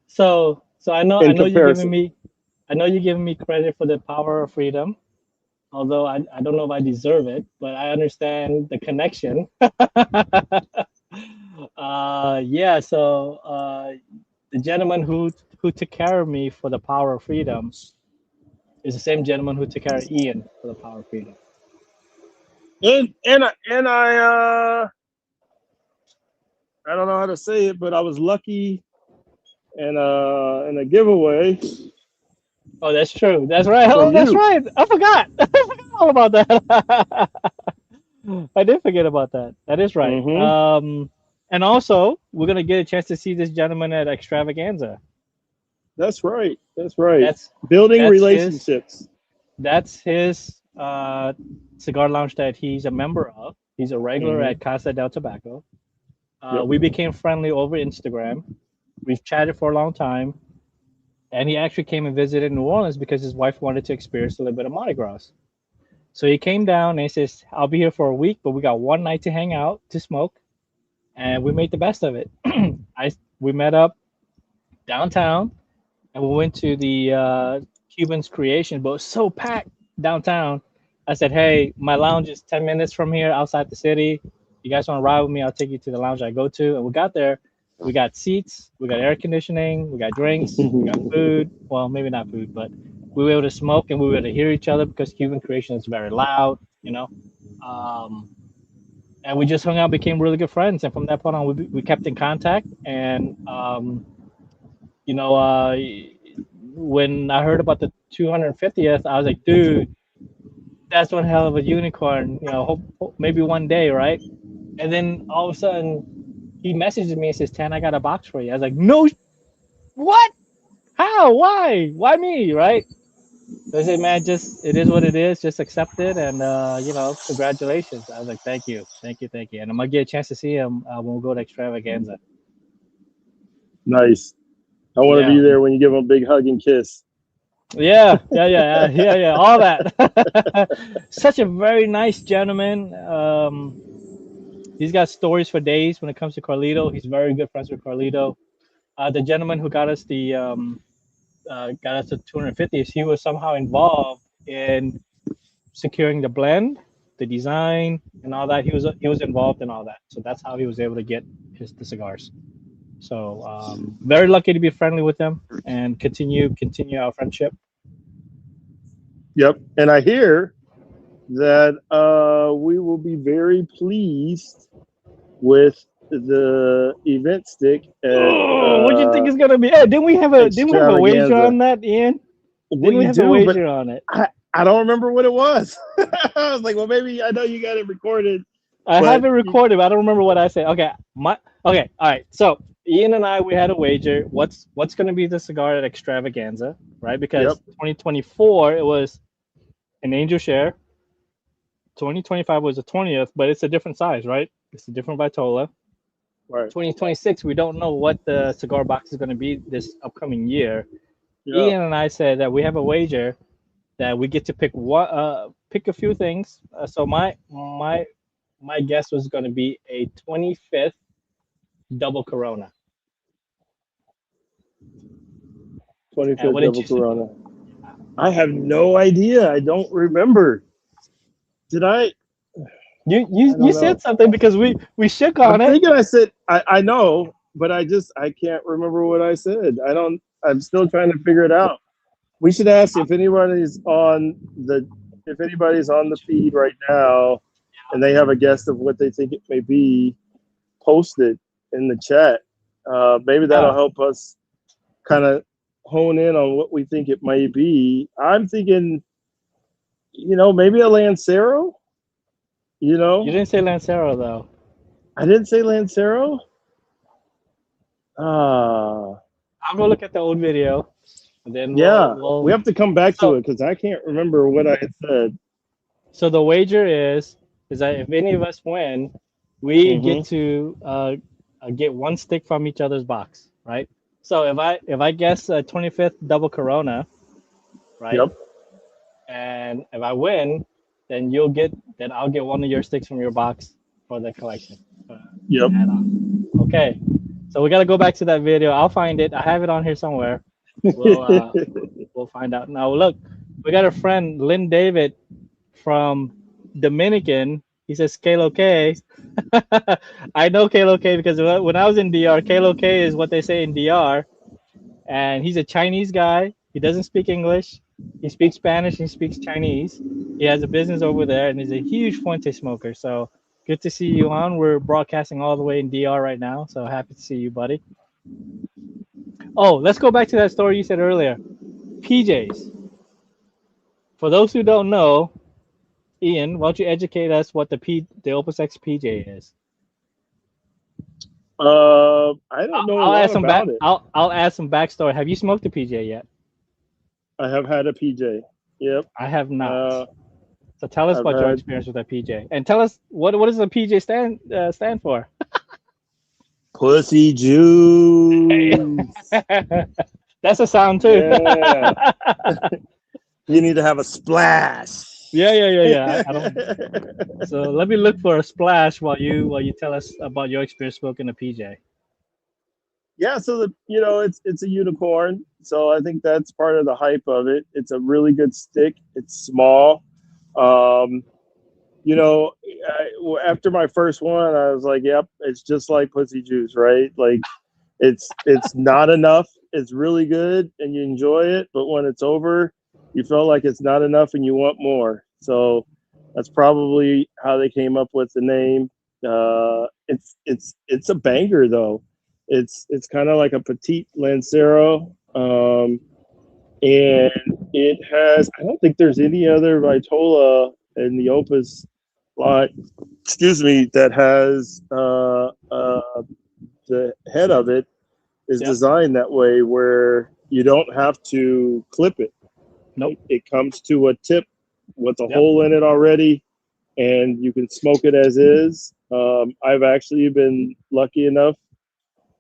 So I in know you're giving comparison. me credit for the Power of Freedom. Although I don't know if I deserve it, but I understand the connection. Yeah, so the gentleman who took care of me for the Power of Freedom is the same gentleman who took care of Ian for the Power of Freedom. And I don't know how to say it, but I was lucky in a giveaway Oh, that's true. That's right. Oh, from that's you. right. I forgot. I forgot all about that. I did forget about that. That is right. Mm-hmm. And also, we're gonna get a chance to see this gentleman at Extravaganza. That's right. That's right. That's Building that's his relationships. that's his cigar lounge that he's a member of. He's a regular Mm-hmm. at Casa del Tobacco. Yep. We became friendly over Instagram. We've chatted for a long time, and he actually came and visited New Orleans because his wife wanted to experience a little bit of Mardi Gras. So he came down and he says, "I'll be here for a week, but we got one night to hang out to smoke," and we made the best of it. We met up downtown and we went to the Cuban's Creation, but it was so packed downtown. I said, "Hey, my lounge is 10 minutes from here, outside the city. You guys want to ride with me? I'll take you to the lounge I go to." And we got there. We got seats, we got air conditioning, we got drinks, we got food. Well, maybe not food, but we were able to smoke and we were able to hear each other because Cuban Creation is very loud, you know. Um, and we just hung out, became really good friends, and from that point on, we kept in contact. And you know, when I heard about the 250th, I was like, dude, that's one hell of a unicorn. You know, maybe one day, right? And then all of a sudden, he messages me and says, "Tan, I got a box for you." I was like, "No, what? How? Why me?" Right? So I said, "Man, just it is what it is. Just accept it, and you know, congratulations." I was like, thank you," and I'm gonna get a chance to see him when we go to Extravaganza. Nice. I want to be Yeah, there when you give them a big hug and kiss. yeah, all that. Such a very nice gentleman. He's got stories for days when it comes to Carlito. He's very good friends with Carlito. The gentleman who got us to 250th, he was somehow involved in securing the blend, the design, and all that. He was involved in all that, so that's how he was able to get the cigars. So very lucky to be friendly with them and continue our friendship. Yep. And I hear that we will be very pleased with the event stick at Oh, what do you think is gonna be? Hey, didn't we have a wager Extravaganza. on that, Ian? Well, Didn't we you have a do, but wager on it? I don't remember what it was. I was like, well, maybe I know you got it recorded. I But have it recorded, but I don't remember what I said. Okay, all right. So Ian and I, we had a wager. What's going to be the cigar at Extravaganza, right? Because Yep. 2024 it was an Angel Share. 2025 was the 20th, but it's a different size, right? It's a different Vitola. Right. 2026, we don't know what the cigar box is going to be this upcoming year. Yeah. Ian and I said that we have a wager that we get to pick pick a few things. So my guess was going to be a 25th double Corona. 25th double Corona. I have no idea. I don't remember. Did I? You said something because we shook on I'm it. thinking I said I know, but I can't remember what I said. I'm still trying to figure it out. We should ask if anybody's on the feed right now and they have a guess of what they think it may be, post it in the chat. Maybe that'll help us kind of hone in on what we think it may be. I'm thinking, maybe a Lancero. You didn't say Lancero though. I didn't say Lancero. I'll go look at the old video. And then we have to come back to it because I can't remember what I had said. So the wager is that if any of us win, we get to get one stick from each other's box, right? So if I guess 25th double Corona, right? Yep. And if I win, then I'll get one of your sticks from your box for the collection. Yep. Okay. So we got to go back to that video. I'll find it. I have it on here somewhere. We'll find out. Now look, we got a friend, Lynn David from Dominican. He says Kalo K. I know Kalo K because when I was in DR, Kalo K is what they say in DR. And he's a Chinese guy. He doesn't speak English. He speaks Spanish and he speaks Chinese. He has a business over there and he's a huge Fuente smoker. So good to see you, Han. We're broadcasting all the way in DR right now. So happy to see you, buddy. Oh, let's go back to that story you said earlier. PJs. For those who don't know, Ian, why don't you educate us what the Opus X PJ is? I don't know I'll add about it. I'll add some backstory. Have you smoked a PJ yet? I have had a PJ. Yep. I have not. So tell us about your experience with that PJ, and tell us what does the PJ stand for? Pussy juice. That's a sound too. Yeah. You need to have a splash. Yeah. I don't. So let me look for a splash while you tell us about your experience smoking a PJ. Yeah, so it's a unicorn. So I think that's part of the hype of it. It's a really good stick. It's small. After my first one, I was like, yep, it's just like pussy juice, right? Like it's not enough. It's really good and you enjoy it, but when it's over, you feel like it's not enough and you want more. So that's probably how they came up with the name. It's a banger though. It's kind of like a petite Lancero, and it has. I don't think there's any other Vitola in the Opus line. Excuse me, that has the head of it is designed that way where you don't have to clip it. Nope. It comes to a tip with a hole in it already, and you can smoke it as is. I've actually been lucky enough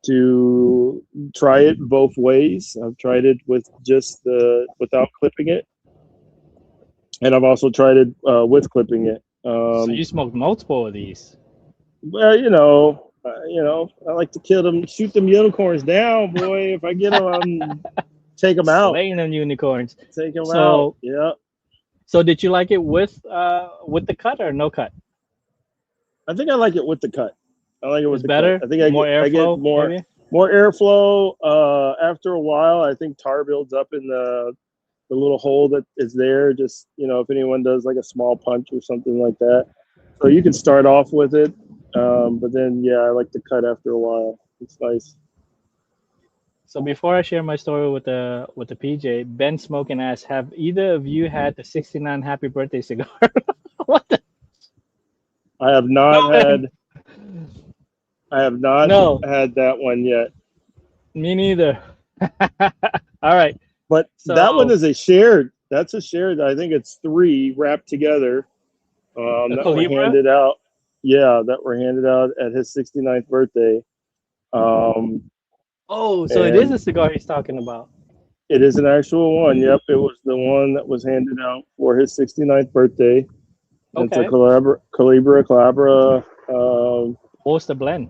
to try it both ways. I've tried it with just without clipping it, and I've also tried it with clipping it. So you smoked multiple of these? Well, I like to shoot them unicorns down, boy. If I get them, take them out. Slaying them unicorns. Take them out. Yeah. So did you like it with the cut or no cut? I think I like it with the cut. I like it with the better. Cut. I think I get more airflow. After a while, I think tar builds up in the little hole that is there. Just if anyone does like a small punch or something like that, so you can start off with it, but then I like the cut after a while. It's nice. So before I share my story with the PJ, Ben Smoking asked, "Have either of you had the 69 Happy Birthday cigar?" What the? I have not No, Ben. had. I have not No, had that one yet. me neither. All right. But that one So is a shared. That's a shared. I think it's 3 wrapped together the that were Calibra. handed out. Yeah, that were handed out at his 69th birthday. Um, Oh, so it is and a cigar he's talking about. it is an actual one. Yep, it was the one that was handed out for his 69th birthday. It's a Okay. Calibra. What's the blend?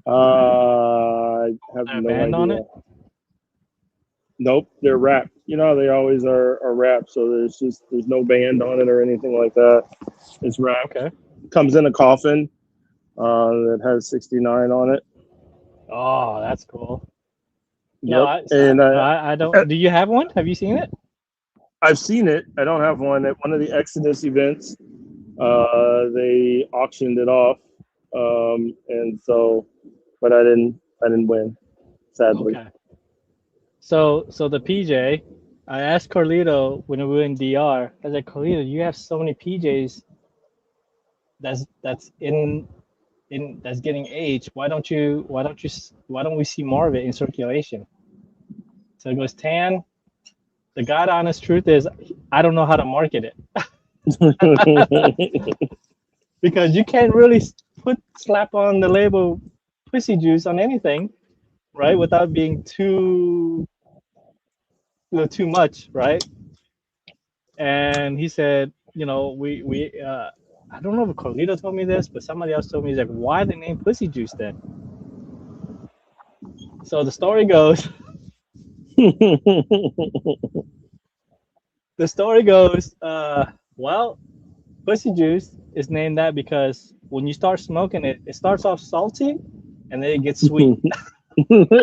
I have Is there a no band on idea. it? Nope, they're wrapped. You know, they always are wrapped, so there's no band on it or anything like that. It's wrapped. Okay. Comes in a coffin that has 69 on it. Oh, that's cool. No, Yep, and I don't. Do you have one? Have you seen it? I've seen it. I don't have one at one of the Exodus events. They auctioned it off, and so, but I didn't win, sadly. Okay. So the PJ, I asked Carlito when we were in DR. I was like, Carlito, you have so many PJs that's in that's getting aged. Why don't we see more of it in circulation? So he goes, Tan. The God honest truth is, I don't know how to market it because you can't really slap on the label pussy juice on anything, right? Without being too much, right? And he said, we I don't know if Carlito told me this, but somebody else told me, he's like, why the name pussy juice then? So the story goes, well, pussy juice is named that because when you start smoking it, it starts off salty and then it gets sweet. I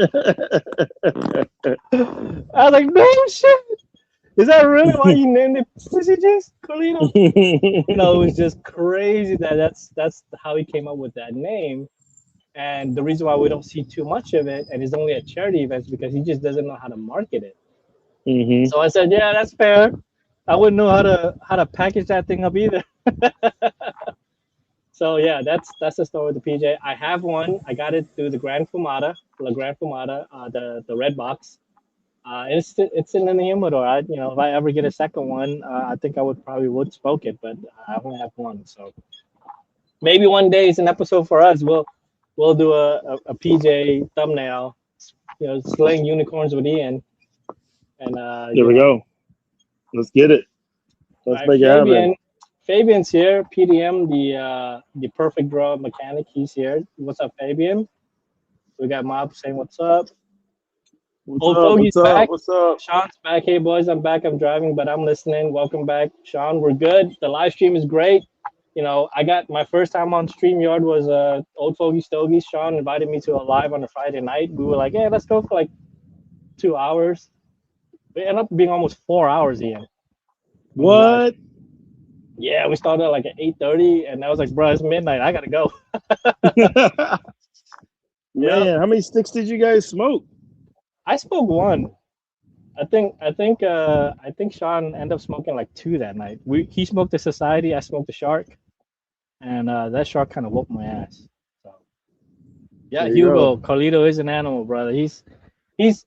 was like, no shit. Is that really why you named it pussy juice, Carlito? It was just crazy that's how he came up with that name. And the reason why we don't see too much of it and it's only at charity events because he just doesn't know how to market it. Mm-hmm. So I said, yeah, that's fair. I wouldn't know how to package that thing up either. So yeah, that's the story with the PJ. I have one. I got it through the Grand Fumata, the red box. It's in the humidor. If I ever get a second one, I think I would smoke it, but I only have one. So maybe one day it's an episode for us. We'll do a PJ thumbnail, slaying unicorns with Ian, and There we go. Let's get it. Let's right, make it happen. Fabian's here. PDM, the perfect draw mechanic. He's here. What's up, Fabian? We got Mob saying what's up. Old Fogey's back. What's up? Sean's back. Hey boys, I'm back. I'm driving, but I'm listening. Welcome back, Sean. We're good. The live stream is great. I got my first time on StreamYard was Old Fogey Stogies. Sean invited me to a live on a Friday night. We were like, yeah, let's go for like 2 hours. It ended up being almost 4 hours, Ian. What? Yeah, we started like at 8:30, and I was like, bro, it's midnight. I gotta go. Man, Yep. how many sticks did you guys smoke? I spoke one. I think Sean ended up smoking like 2 that night. He smoked the Society, I smoked the Shark, and that Shark kind of whooped my ass. So yeah, Hugo, Carlito is an animal, brother. He's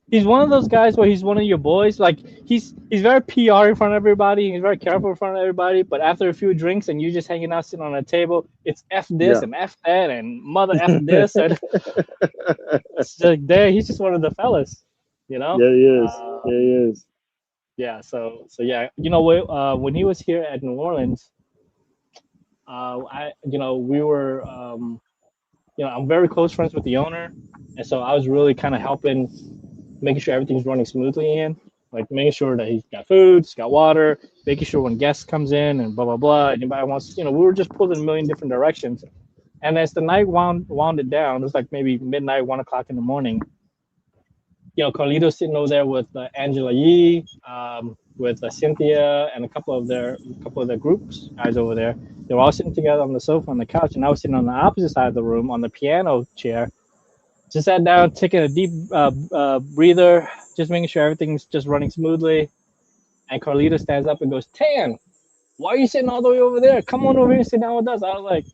one of those guys where he's one of your boys. Like he's very PR in front of everybody. He's very careful in front of everybody. But after a few drinks and you just hanging out sitting on a table, it's F this and F that and mother F this and it's like there. He's just one of the fellas, Yeah, he is. Yeah, he is. Yeah. So yeah, when he was here at New Orleans, we were I'm very close friends with the owner, and so I was really kind of helping, making sure everything's running smoothly in, like making sure that he's got food, he's got water, making sure when guests comes in and blah blah blah. Anybody wants, we were just pulled in a million different directions. And as the night wound it down, it was like maybe midnight, 1 o'clock in the morning. Carlito's sitting over there with Angela Yee, with Cynthia, and a couple of their groups guys over there. They were all sitting together on the sofa on the couch, and I was sitting on the opposite side of the room on the piano chair. Just sat down, taking a deep breather, just making sure everything's just running smoothly. And Carlito stands up and goes, "Tan, why are you sitting all the way over there? Come on over here and sit down with us." I was like,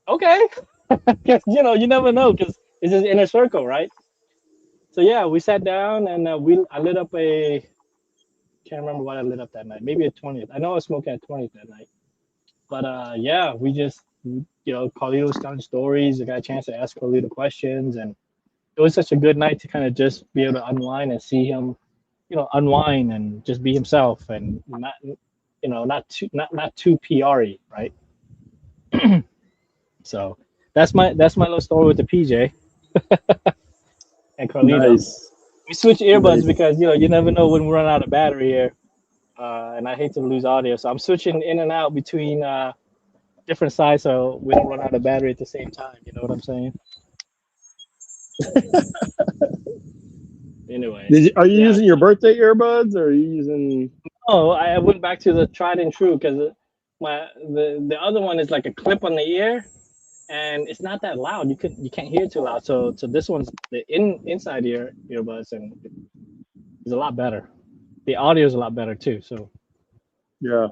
"Okay," because you never know because it's just inner circle, right? So yeah, we sat down and I lit up a can't remember what I lit up that night. Maybe a 20th. I know I was smoking at 20th that night. But yeah, we just Carlito was telling stories. I got a chance to ask Carlito questions, and it was such a good night to kind of just be able to unwind and see him, unwind and just be himself and not too PRy, right? So that's my little story with the PJ and Carlito. Nice, We switch earbuds nice. because you never know when we run out of battery here, and I hate to lose audio, so I'm switching in and out between different sides so we don't run out of battery at the same time. You know what I'm saying? Anyway, Are you yeah. using your birthday earbuds, or are you using? Oh, I went back to the tried and true because the other one is like a clip on the ear and it's not that loud. You can't hear it too loud. So this one's the inside earbuds and it's a lot better. The audio is a lot better too. So Yeah,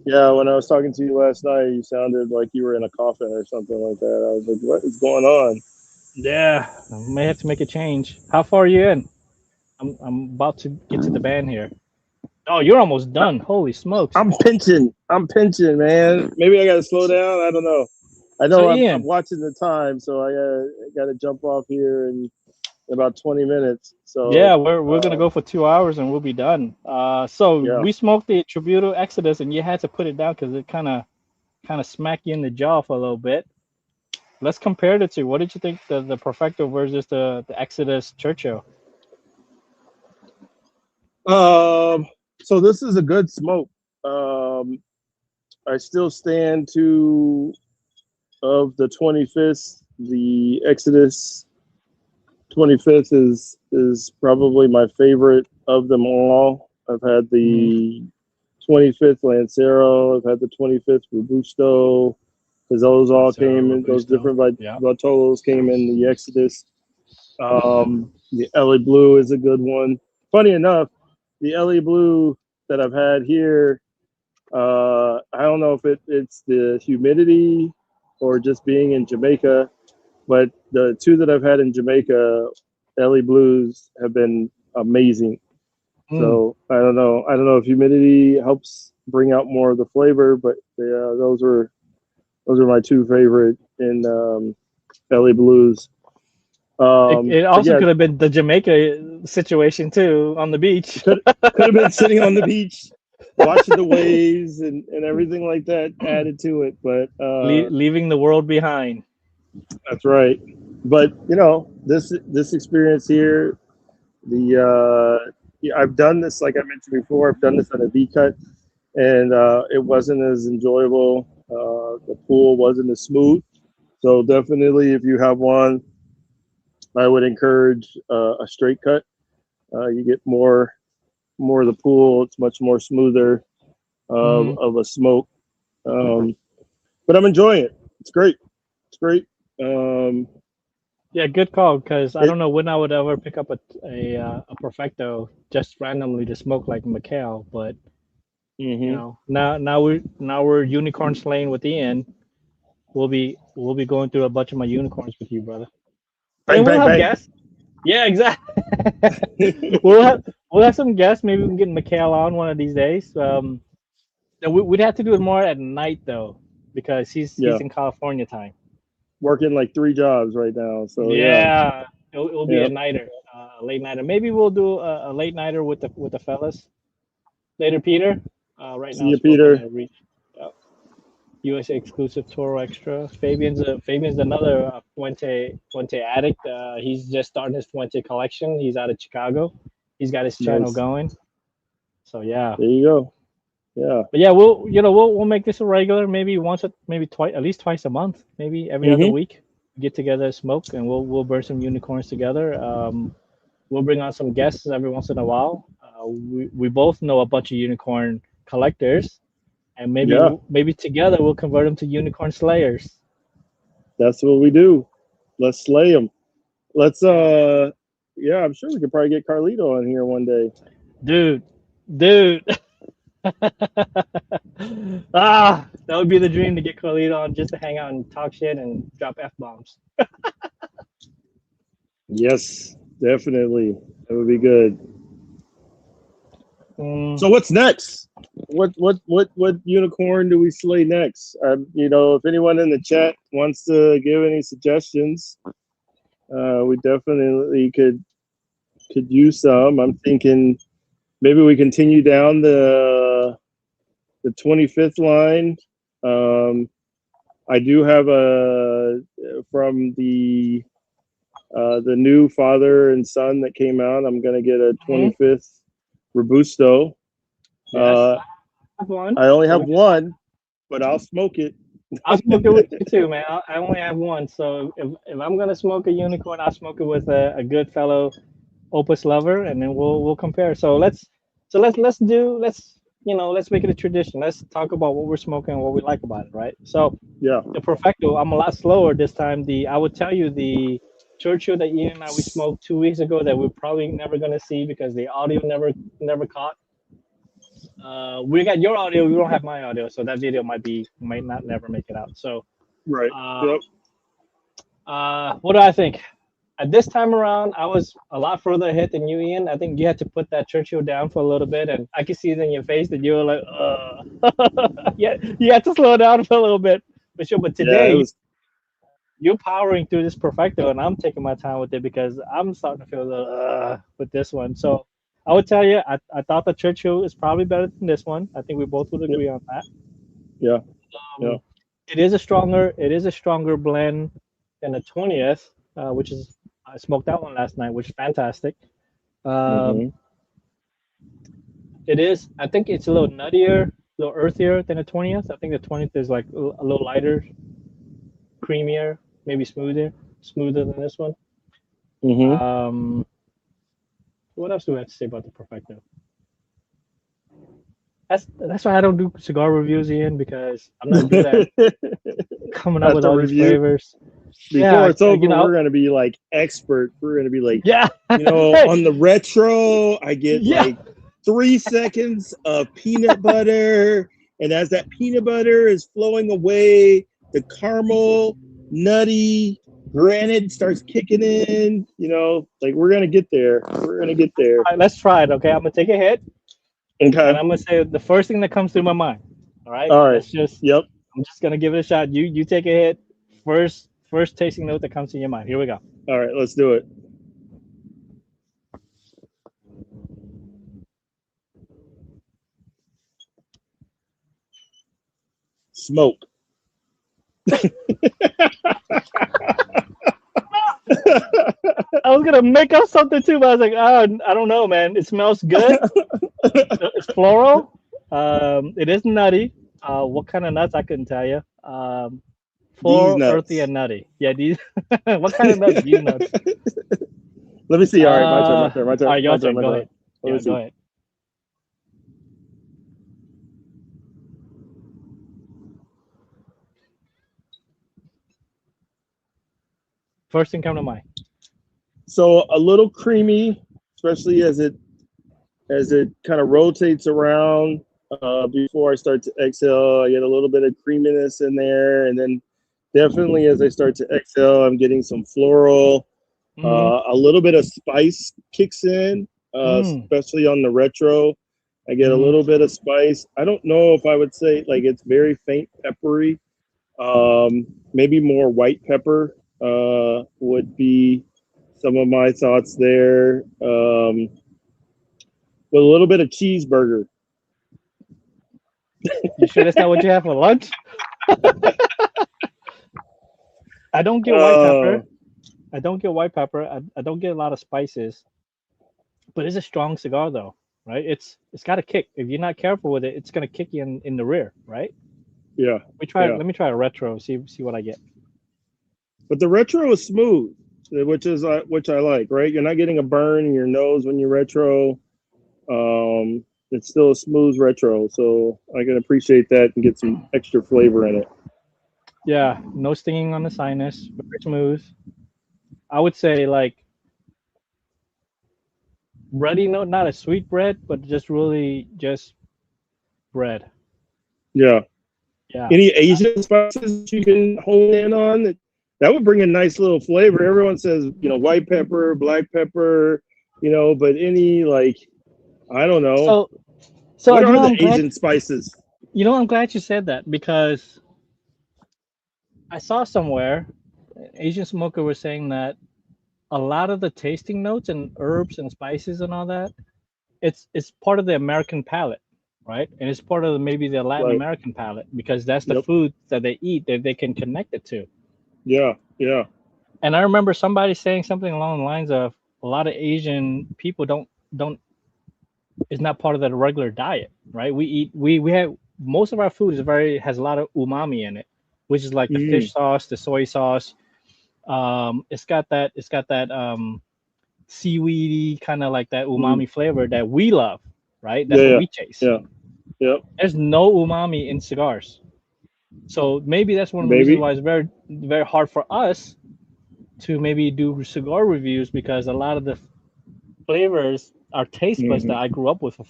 yeah. When I was talking to you last night, you sounded like you were in a coffin or something like that. I was like, "What is going on?" yeah, I may have to make a change. How far are you in? I'm about to get to the band here. Oh, you're almost done. Holy smokes. I'm pinching. I'm pinching, man. Maybe I got to slow down. I don't know. I So know I'm Ian, watching the time, so I got to jump off here in about 20 minutes. yeah, So, we're gonna go for 2 hours and we'll be done. So yeah. we smoked the Tributo Exodus and you had to put it down because it kind of smacked you in the jaw for a little bit. Let's compare the two. What did you think the Perfecto versus the Exodus Churchill? Um, so this is a good smoke. Um, I still stand to of the 25th. The Exodus 25th is probably my favorite of them all. I've had Hmm. the 25th Lancero. I've had the 25th Robusto because those all Lancero came in. Those Robusto. different Yeah. Bartolos came in the Exodus. The LA Blue is a good one. Funny enough, the LA Blue that I've had here, I don't know if it's the humidity or just being in Jamaica, but the two that I've had in Jamaica, LA Blues, have been amazing. Mm. So I don't know. I don't know if humidity helps bring out more of the flavor, but yeah, those are my two favorite in LA Blues. It But also yeah, could have been the Jamaica situation too on the beach, could have been sitting on the beach watching the waves and everything like that added to it. But leaving the world behind. that's right. But this experience here, yeah, I've done this like I mentioned before. I've done this on a V cut, and it wasn't as enjoyable. The pool wasn't as smooth. So definitely, if you have one, I would encourage a straight cut. You get more of the pool. It's much more smoother Hmm. of a smoke. Um, but I'm enjoying it. It's great. It's great. Um, Yeah, good call. Because I it don't know when I would ever pick up a Perfecto just randomly to smoke like Mikhail, but hmm now we're unicorn slaying with Ian. We'll be going through a bunch of my unicorns with you, brother. bang And we'll bang have bang. guests. Yeah, exactly. we'll have we'll have some guests. Maybe we can get Mikhail on one of these days. We'd have to do it more at night though, because he's Yeah, in California time. working like 3 jobs right now. So yeah, Yeah, it'll be yeah. a nighter, a late nighter. Maybe we'll do a late nighter with the fellas later. Peter, right See now you, smoking Peter. a USA exclusive Toro Extra. Fabian's another Fuente addict. He's just starting his Fuente collection. He's out of Chicago. He's got his channel Nice. going. So yeah, There you go. Yeah. but yeah, we'll make this a regular. Maybe once, maybe twice, at least twice a month. Maybe every other hmm week. Get together, smoke, and we'll burn some unicorns together. We'll bring on some guests every once in a while. We both know a bunch of unicorn collectors, and maybe Yeah. maybe together we'll convert them to unicorn slayers. That's what we do. Let's slay them. let's yeah, I'm sure we could probably get Carlito on here one day. Dude. That would be the dream, to get Khalid on just to hang out and talk shit and drop F-bombs. Yes, definitely. That would be good. Mm, So what's next? What unicorn do we slay next? You know, if anyone in the chat wants to give any suggestions, we definitely could use some. I'm thinking maybe we continue down the 25th line. I do have a from the new father and son that came out. I'm gonna get a 25th Robusto. yes, I have one. I only have one, but I'll smoke it. I'll smoke it with you too, man. I only have one, so if I'm gonna smoke a unicorn, I'll smoke it with a good fellow Opus lover, and then we'll compare. Let's let's make it a tradition. Let's talk about what we're smoking and what we like about it, right? So Yeah. the Perfecto, I'm a lot slower this time. I would tell you the Churchill that Ian and I we smoked 2 weeks ago that we're probably never gonna see because the audio never caught. We got your audio, we don't have my audio, so that video might not never make it out. So Right. uh, Yep. what do I think? At this time around, I was a lot further ahead than you, Ian. I think you had to put that Churchill down for a little bit, and I could see it in your face that you were like, yeah, you had to slow down for a little bit. For sure. But Yeah, today, it was. you're powering through this Perfecto, and I'm taking my time with it because I'm starting to feel a little with this one. So I would tell you, I thought the Churchill is probably better than this one. I think we both would agree on that. Yeah. Yeah. It is a stronger blend than the 20th, which is I smoked that one last night, which is fantastic. Mm-hmm. It is. I think it's a little nuttier, a little earthier than the 20th. I think the 20th is like a little lighter, creamier, maybe smoother than this one. Mm-hmm. What else do we have to say about the Perfecto? That's why I don't do cigar reviews, Ian, because I'm not good at coming up with all these flavors. Before it's over, we're gonna be like expert. We're gonna be like, yeah, on the retro, I get like 3 seconds of peanut butter, and as that peanut butter is flowing away, the caramel, nutty, granite starts kicking in. Like we're gonna get there. We're gonna get there. All right, let's try it. Okay, I'm gonna take a hit. Okay. And I'm gonna say the first thing that comes through my mind. All right. All right. Yep. I'm just gonna give it a shot. You take a hit. First tasting note that comes to your mind. Here we go. All right, let's do it. Smoke. I was gonna make up something too, but I was like, I don't know, man. It smells good. It's floral. It is nutty. What kind of nuts? I couldn't tell you. Floral, earthy, and nutty. Yeah, these. What kind of nuts? These nuts. Let me see. All right, my turn. All right, your turn. Go ahead. Yeah, go ahead. First thing come to mind. So a little creamy, especially as it kind of rotates around before I start to exhale. I get a little bit of creaminess in there, and then definitely as I start to exhale, I'm getting some floral. A little bit of spice kicks in, especially on the retro. I get a little bit of spice. I don't know if I would say like it's very faint peppery. Maybe more white pepper would be some of my thoughts there. With a little bit of cheeseburger. You sure that's not what you have for lunch? I don't get white pepper. I don't get white pepper. I don't get a lot of spices. But it's a strong cigar though, right? It's got a kick. If you're not careful with it, it's gonna kick you in the rear, right? Yeah. Let me try a retro, see what I get. But the retro is smooth, which I like, right? You're not getting a burn in your nose when you retro. It's still a smooth retro, so I can appreciate that and get some extra flavor in it. Yeah, no stinging on the sinus, very smooth. I would say like bready note, not a sweet bread, but just really just bread. Yeah. Yeah. Any Asian spices that you can hone in on? That would bring a nice little flavor. Everyone says, white pepper, black pepper, but any like, I don't know. So so What you are know the I'm glad Asian spices? I'm glad you said that because I saw somewhere Asian smoker was saying that a lot of the tasting notes and herbs and spices and all that, it's part of the American palate, right? And it's part of maybe the Latin Right. American palate because that's the Yep. food that they eat that they can connect it to. Yeah. Yeah. And I remember somebody saying something along the lines of a lot of Asian people don't it's not part of the regular diet, right? We have most of our food is very has a lot of umami in it, which is like the Mm. fish sauce, the soy sauce. It's got that seaweedy kind of like that Mm. umami flavor that we love, right? That's Yeah. what Yeah. we chase. Yeah. Yep. There's no umami in cigars. So maybe that's one of the reasons Maybe. why it's very hard for us to maybe do cigar reviews because a lot of the flavors are taste buds that Hmm. I grew up with for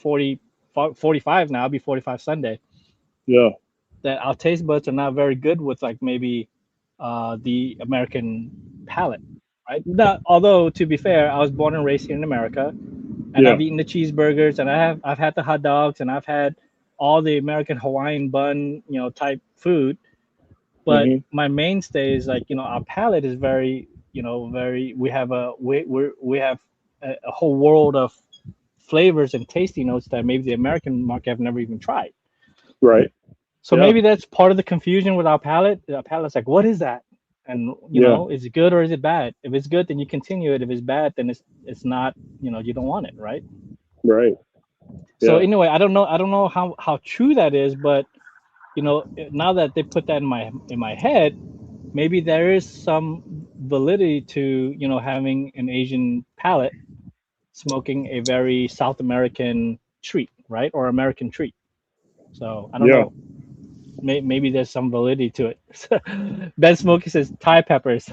45 now. I'll be 45 Sunday. Yeah. That our taste buds are not very good with like maybe the American palate, right? Not, although to be fair, I was born and raised here in America, and Yeah. I've eaten the cheeseburgers, and I've had the hot dogs, and I've had all the American Hawaiian bun, type food. But Hmm. my mainstay is like our palate is very very we have a whole world of flavors and tasty notes that maybe the American market have never even tried. Right. So Yeah. maybe that's part of the confusion with our palate. Our palate's like, what is that? And Yeah. is it good or is it bad? If it's good, then you continue it. If it's bad, then it's not. You don't want it, right? Right. So Yeah. anyway, I don't know how true that is, but now that they put that in my head, maybe there is some validity to having an Asian palate smoking a very South American treat, right, or American treat. So I don't Yeah. know. Maybe there's some validity to it. Ben Smokey says Thai peppers.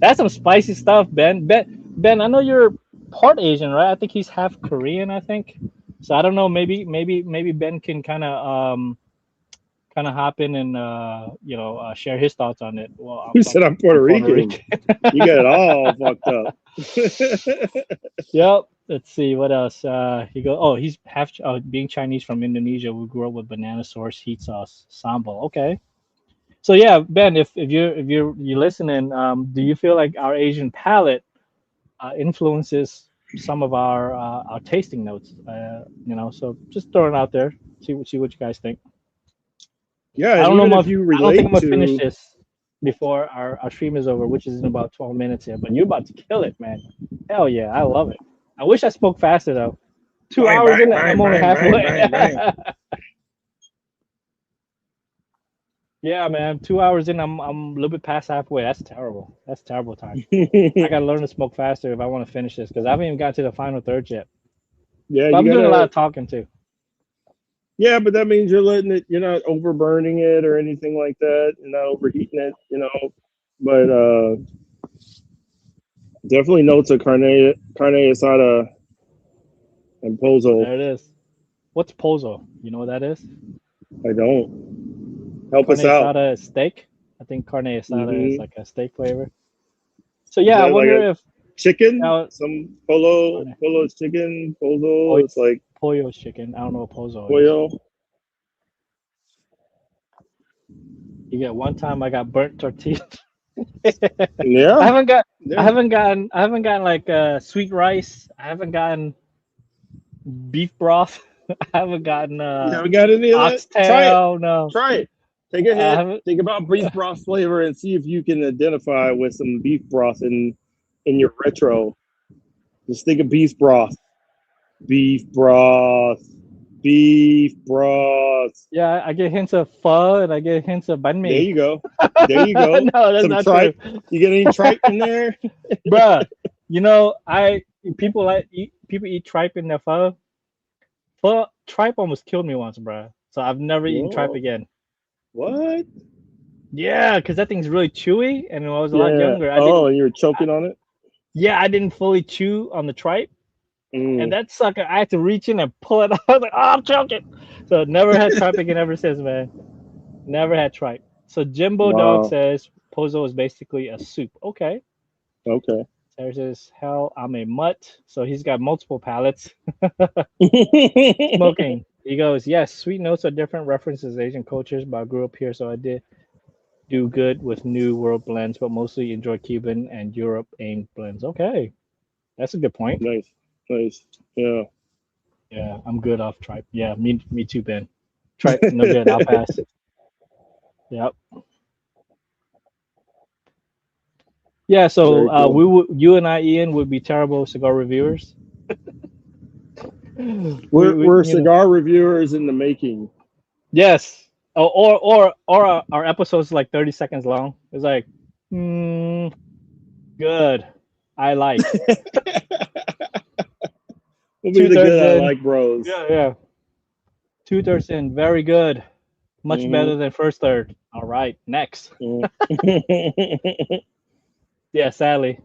That's some spicy stuff, Ben. Ben, I know you're part Asian, right? I think he's half Korean, I think. So I don't know. Maybe Ben can kind of hop in and share his thoughts on it. Well, Who said I'm I'm Puerto Puerto Rican? Rican. You got it all fucked up. Yep. Let's see what else. He goes. Oh, he's half being Chinese from Indonesia. We grew up with banana sauce, heat sauce, sambal. Okay. So yeah, Ben, if you're listening, do you feel like our Asian palate influences some of our tasting notes? So just throwing it out there. See what you guys think. Yeah, I and don't know. even if you I don't think I'm relate gonna finish to, this before our stream is over, which is in about 12 minutes here. But you're about to kill it, man. Hell yeah, I love it. I wish I spoke faster though. Two bang, hours bang, in it, bang, I'm only bang, bang, halfway. bang, bang. Yeah, man. 2 hours in, I'm a little bit past halfway. That's terrible. That's terrible time. I gotta learn to smoke faster if I want to finish this because I haven't even got to the final third yet. Yeah, But you I'm doing a lot gotta. of talking too. Yeah, but that means you're letting it. You're not overburning it or anything like that. You're not overheating it. But definitely notes of carne asada and pozo. There it is. What's pozo? You know what that is? I don't. Help Carne us out. asada is steak. I think carne asada is Hmm. like a steak flavor. So Is yeah, I that like wonder a if chicken? now Some carne, polo's chicken, pozo. pollo, It's like pollo chicken. I don't know what pozo is. pollo. You get one time I got burnt tortillas. I Yeah, haven't got yeah. I haven't gotten like sweet rice. I haven't gotten beef broth. I haven't gotten You haven't got any of that? Try it. oxtail. No, Try it. Take a I hit. haven't. Think about beef broth flavor and see if you can identify with some beef broth in your retro. Just think of beef broth. Beef broth. Beef broth. Yeah, I get hints of pho and I get hints of banh There mi. you go. There you go. No, that's Some not true, tripe. You get any tripe in there? bruh. I people eat tripe in their pho. Tripe almost killed me once, bruh. So I've never eaten tripe Whoa. again. What? Yeah, because that thing's really chewy, and when I was a lot Yeah. younger, Oh, and you were choking on it. yeah, I didn't fully chew on the tripe, and Mm. that sucker, I had to reach in and pull it out. I was like, oh, I'm choking. So never had tripe again ever since, man. Never had tripe. So Jimbo Dog Wow. says Pozo is basically a soup. Okay. Okay. Sarah says, hell, I'm a mutt. So he's got multiple palates. Smoking. He goes, yes, sweet notes are different references Asian cultures, but I grew up here, so I did do good with New World blends, but mostly enjoy Cuban and Europe aimed blends. Okay. That's a good point. Nice. Nice. Yeah. Yeah, I'm good off tripe. Yeah, me too, Ben. Tripe, no good. I'll pass. Yep. Yeah, so Very cool. you and I, Ian, would be terrible cigar reviewers. We're You know, cigar reviewers in the making. yes. Oh, or our episodes like 30 seconds long. It's like, hmm, good. I like We'll be two the thirds good I in. like bros. Yeah. 2/3 in. Very good. Much Hmm. better than first third. All right, next. Hmm. Yeah, sadly,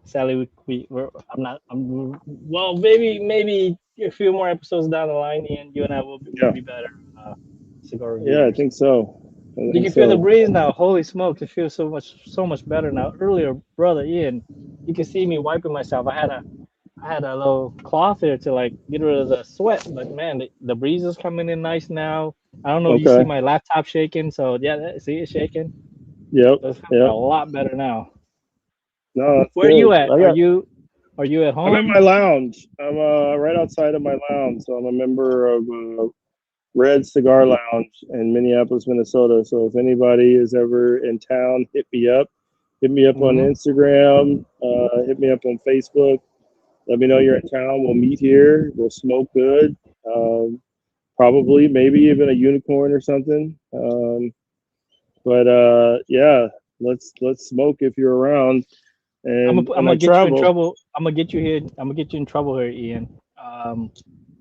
I'm not. Well, maybe a few more episodes down the line, and you and I will Yeah. be better uh, cigar Yeah, I reviewers. think so. I You think can feel the so. breeze now. Holy smokes, it feels so much better now. Earlier, brother Ian, you can see me wiping myself. I had a little cloth here to like get rid of the sweat, but man, the breeze is coming in nice now. I don't know if you see Okay. my laptop shaking, so yeah, see it shaking. Yep. So it's feeling a Yep. lot better now. No, that's Where are you good. at? Are you at I'm in home? my lounge. I'm right outside of my lounge, so I'm a member of Red Cigar Lounge in Minneapolis, Minnesota. So if anybody is ever in town, hit me up. Hit me up on Mm-hmm. Instagram. Hit me up on Facebook. Let me know you're in town. We'll meet here. We'll smoke good. Um, Probably, maybe even a unicorn or something. But yeah, let's smoke if you're around. I'm And I gonna get you in travel. trouble. I'm gonna get you here. I'm gonna get you in trouble here, Ian.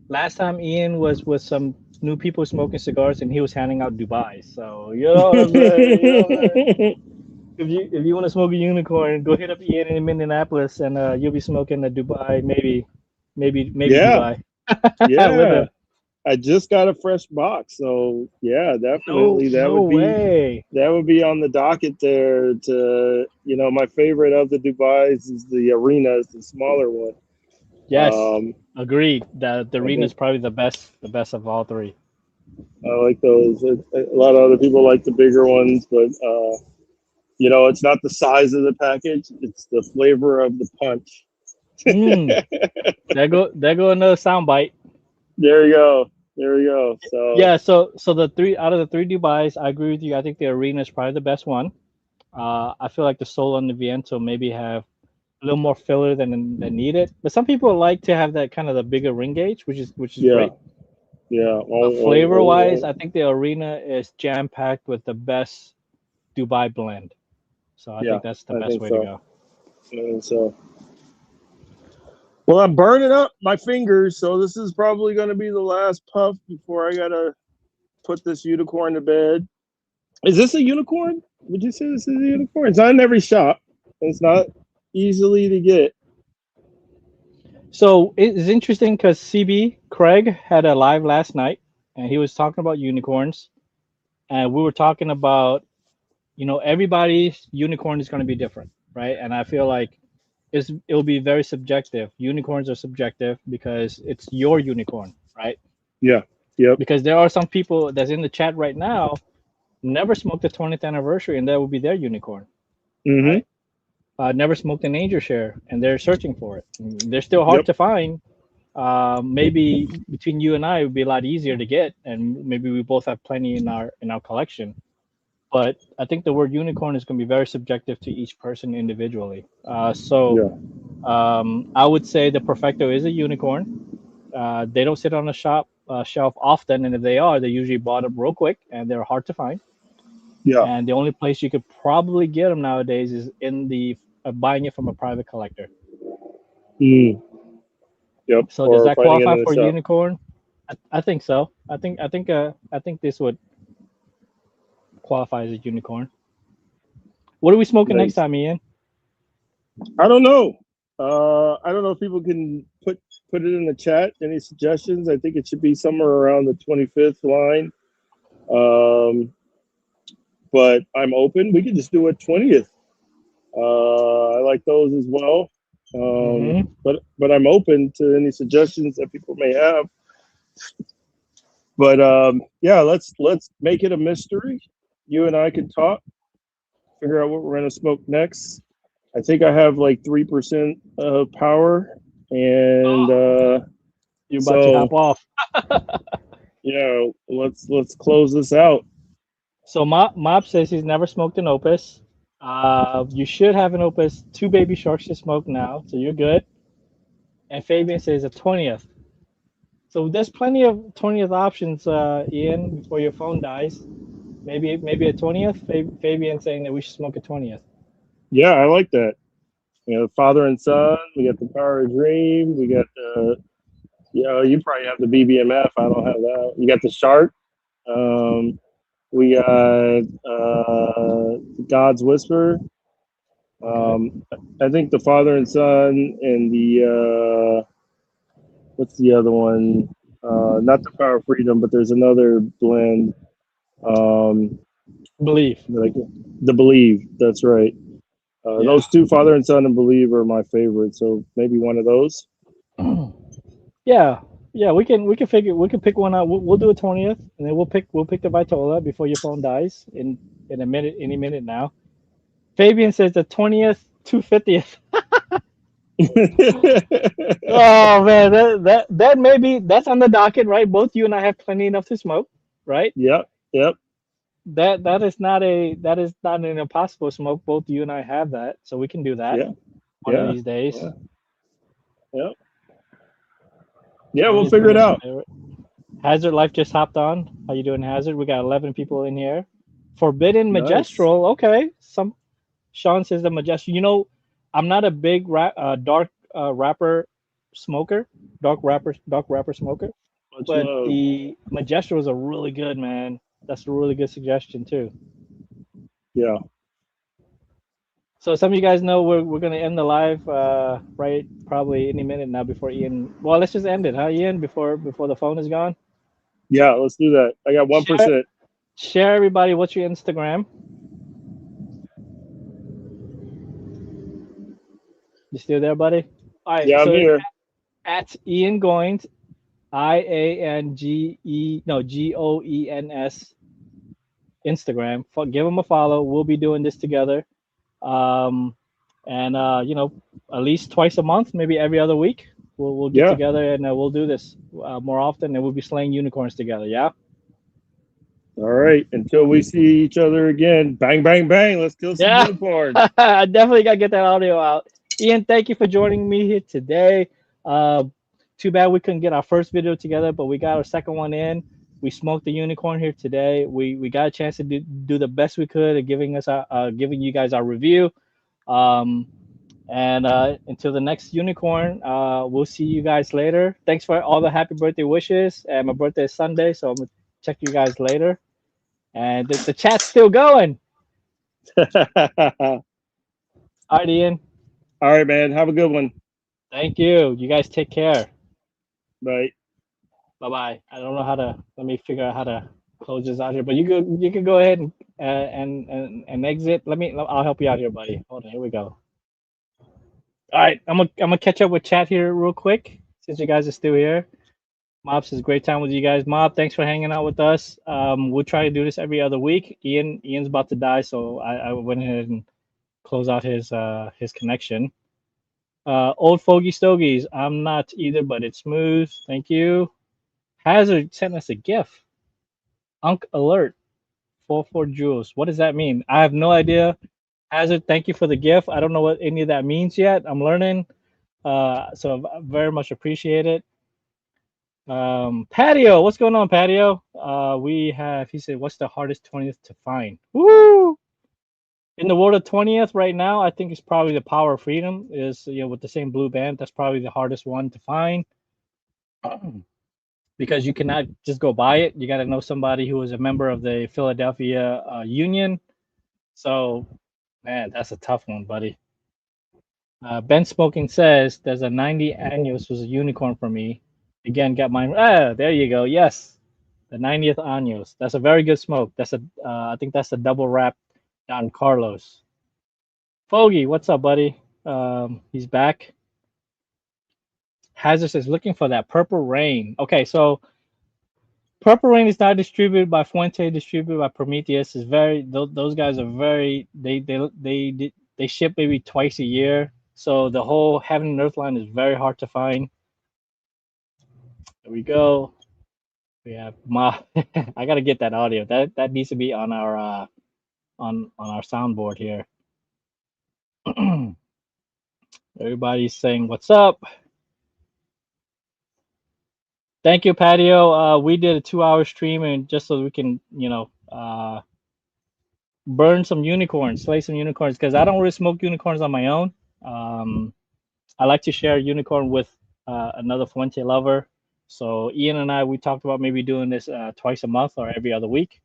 Last time Ian was with some new people smoking cigars, and he was handing out Dubai. So you know what I'm saying. You know what I'm saying. If you want to smoke a unicorn, go hit up Ian in Minneapolis, and you'll be smoking the Dubai, maybe Yeah, Dubai with yeah. him. I just got a fresh box, so yeah, No, definitely no way. that would be on the docket there. To my favorite of the Dubais is the Arena, is the smaller one. Yes, Um, agreed. The I arena is think probably the best of all three. I like those. A lot of other people like the bigger ones, but it's not the size of the package; it's the flavor of the punch. Mm, there go another soundbite. There you go. There we go. So Yeah, so the three out of the three Dubais, I agree with you. I think the arena is probably the best one. I feel like the Solo and the Viento maybe have a little more filler than needed. But some people like to have that kind of the bigger ring gauge, which is yeah, great. yeah. But flavor wise, Oh. I think the arena is jam packed with the best Dubai blend. So I Yeah, think that's the I best think way to so. go. And so, well, I'm burning up my fingers, so this is probably going to be the last puff before I gotta put this unicorn to bed. Is this a unicorn? Would you say this is a unicorn? It's not in every shop. It's not easily to get. So it's interesting because CB Craig had a live last night, and he was talking about unicorns, and we were talking about everybody's unicorn is going to be different, right? And I feel like it'll be very subjective. Unicorns are subjective because it's your unicorn, right? Yeah. Yep. Because there are some people that's in the chat right now never smoked the 20th anniversary, and that would be their unicorn, Mm-hmm. right? Never smoked an angel share, and they're searching for it. They're still hard Yep. to find. Maybe between you and I, it would be a lot easier to get, and maybe we both have plenty in our collection. But I think the word unicorn is going to be very subjective to each person individually. Yeah. I would say the Perfecto is a unicorn. They don't sit on the shop shelf often, and if they are, they usually bought up real quick, and they're hard to find. Yeah. And the only place you could probably get them nowadays is in the buying it from a private collector. Mm. Yep. So does Or that finding it qualify in the for shop. unicorn? I think so. I think this would qualify as a unicorn. What are we smoking Nice. next time, Ian? I don't know. I don't know if people can put it in the chat. Any suggestions? I think it should be somewhere around the 25th line. But I'm open. We can just do a 20th. I like those as well. But I'm open to any suggestions that people may have. But yeah, let's make it a mystery. You and I can talk, figure out what we're gonna smoke next. I think I have like 3% of power, and you're about to hop off. Yeah, let's close this out. So Mob says he's never smoked an Opus. You should have an Opus 2 Baby Sharks to smoke now, so you're good. And Fabian says a 20th. So there's plenty of 20th options, Ian, before your phone dies. Maybe a 20th. Fabian saying that we should smoke a 20th. Yeah, I like that. You know, father and son. We got the Power of Dream. We got the. You probably have the BBMF. I don't have that. You got the Shark. We got God's Whisper. I think the father and son and the what's the other one? Not the Power of Freedom, but there's another blend. Believe. Like the Believe. That's right. Those two, father and son and Believe, are my favorite. So maybe one of those. Yeah, we can pick one out. We'll do a 20th, and then we'll pick the Vitola before your phone dies in a minute, any minute now. Fabian says the 20th, 250th. Oh man, that maybe that's on the docket, right? Both you and I have plenty enough to smoke, right? Yep. That is not an impossible smoke. Both you and I have that, so we can do that. One of these days. Yeah, we'll figure it out. Hazard Life just hopped on. How you doing, Hazard? We got 11 people in here. Forbidden Magistral. Nice. Okay. Sean says the Magistral. You know, I'm not a big dark wrapper smoker. Dark wrapper smoker. But the Magistral is a really good, man. That's a really good suggestion too. Yeah. So some of you guys know we're gonna end the live right probably any minute now before Ian. Well, let's just end it, huh, Ian? Before the phone is gone. Yeah, let's do that. I got 1%. Share everybody. What's your Instagram? You still there, buddy? All right. Yeah, I'm here. At Ian Goens, Goens, Instagram. Give him a follow. We'll be doing this together. And you know, at least twice a month, maybe every other week, we'll get together and we'll do this more often, and we'll be slaying unicorns together. Yeah. All right. Until we see each other again, bang, bang, bang. Let's kill some unicorns. I definitely got to get that audio out. Ian, thank you for joining me here today. Too bad we couldn't get our first video together, but we got our second one in. We smoked the unicorn here today. We got a chance to do the best we could at giving you guys our review. And until the next unicorn, we'll see you guys later. Thanks for all the happy birthday wishes. And my birthday is Sunday, so I'm gonna check you guys later. And the chat's still going. All right, Ian. All right, man. Have a good one. Thank you. You guys take care. Bye. Bye-bye. I don't know how to. Let me figure out how to close this out here. But you can go ahead and exit. I'll help you out here, buddy. Hold on. Here we go. All right. I'm gonna catch up with chat here real quick since you guys are still here. Mob says great time with you guys. Mob, thanks for hanging out with us. We'll try to do this every other week. Ian's about to die, so I went ahead and close out his connection. Old Fogey Stogies, I'm not either, but it's smooth. Thank you. Hazard sent us a GIF. Unk alert. 44 joules. What does that mean? I have no idea. Hazard, thank you for the GIF. I don't know what any of that means yet. I'm learning. So I very much appreciate it. Patio, what's going on, Patio? He said, what's the hardest 20th to find? Woo! In the world of 20th right now, I think it's probably the Power of Freedom is, with the same blue band. That's probably the hardest one to find because you cannot just go buy it. You got to know somebody who is a member of the Philadelphia Union. So Man, that's a tough one, buddy. Ben Smoking says there's a 90 Años was a unicorn for me. Again, got mine. Ah, there you go. Yes, the 90th Años. That's a very good smoke. That's a. I think that's a double wrap Don Carlos. Fogey, what's up, buddy? He's back. Hazard says looking for that Purple Rain. Okay, so Purple Rain is not distributed by Fuente, distributed by Prometheus. Is very those guys are very they ship maybe twice a year. So the whole Heaven and Earth line is very hard to find. There we go. We have Ma. I gotta get that audio. That needs to be on our on our soundboard here. Everybody's saying what's up. Thank you, Patio. We did a 2-hour stream, and just so we can, burn some unicorns, slay some unicorns, because I don't really smoke unicorns on my own. I like to share a unicorn with another Fuente lover. So Ian and I, we talked about maybe doing this twice a month or every other week,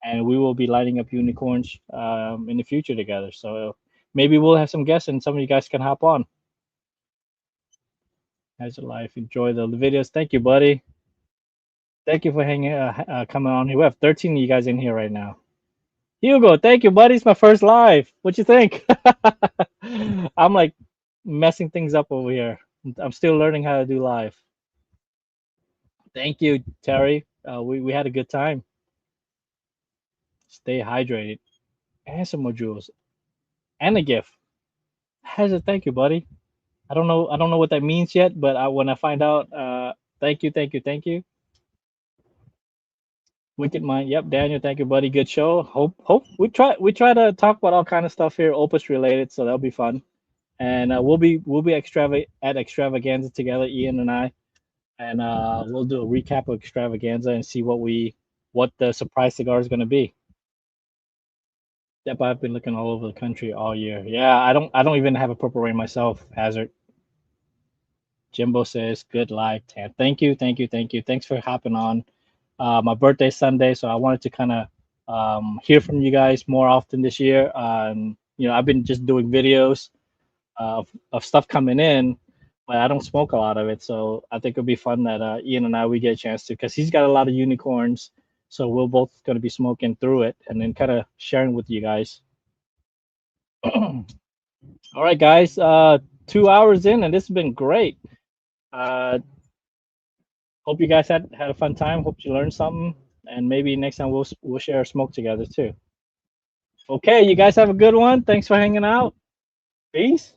and we will be lighting up unicorns in the future together. So maybe we'll have some guests, and some of you guys can hop on. How's your life? Enjoy the videos. Thank you, buddy. Thank you for hanging, coming on here. We have 13 of you guys in here right now. Hugo, thank you, buddy. It's my first live. What you think? I'm like messing things up over here. I'm still learning how to do live. Thank you, Terry. We had a good time. Stay hydrated. And some more jewels. And a gift. Hazard, thank you, buddy. I don't know what that means yet, but when I find out, thank you. Wicked Mind. Yep, Daniel, thank you, buddy. Good show. Hope we try to talk about all kind of stuff here, Opus related, so that'll be fun. And we'll be at Extravaganza together, Ian and I, and we'll do a recap of Extravaganza and see what the surprise cigar is going to be. Yep, I've been looking all over the country all year. Yeah, I don't even have a Purple Rain myself. Hazard. Jimbo says good live, Tan. Thank you. Thanks for hopping on. My birthday Sunday, so I wanted to kind of hear from you guys more often this year. I've been just doing videos of stuff coming in, but I don't smoke a lot of it. So I think it'll be fun that Ian and I we get a chance to, because he's got a lot of unicorns. So we're both going to be smoking through it and then kind of sharing with you guys. All right, guys. 2 hours in, and this has been great. Hope you guys had a fun time. Hope you learned something, and maybe next time we'll share a smoke together too. Okay, you guys have a good one. Thanks for hanging out. Peace.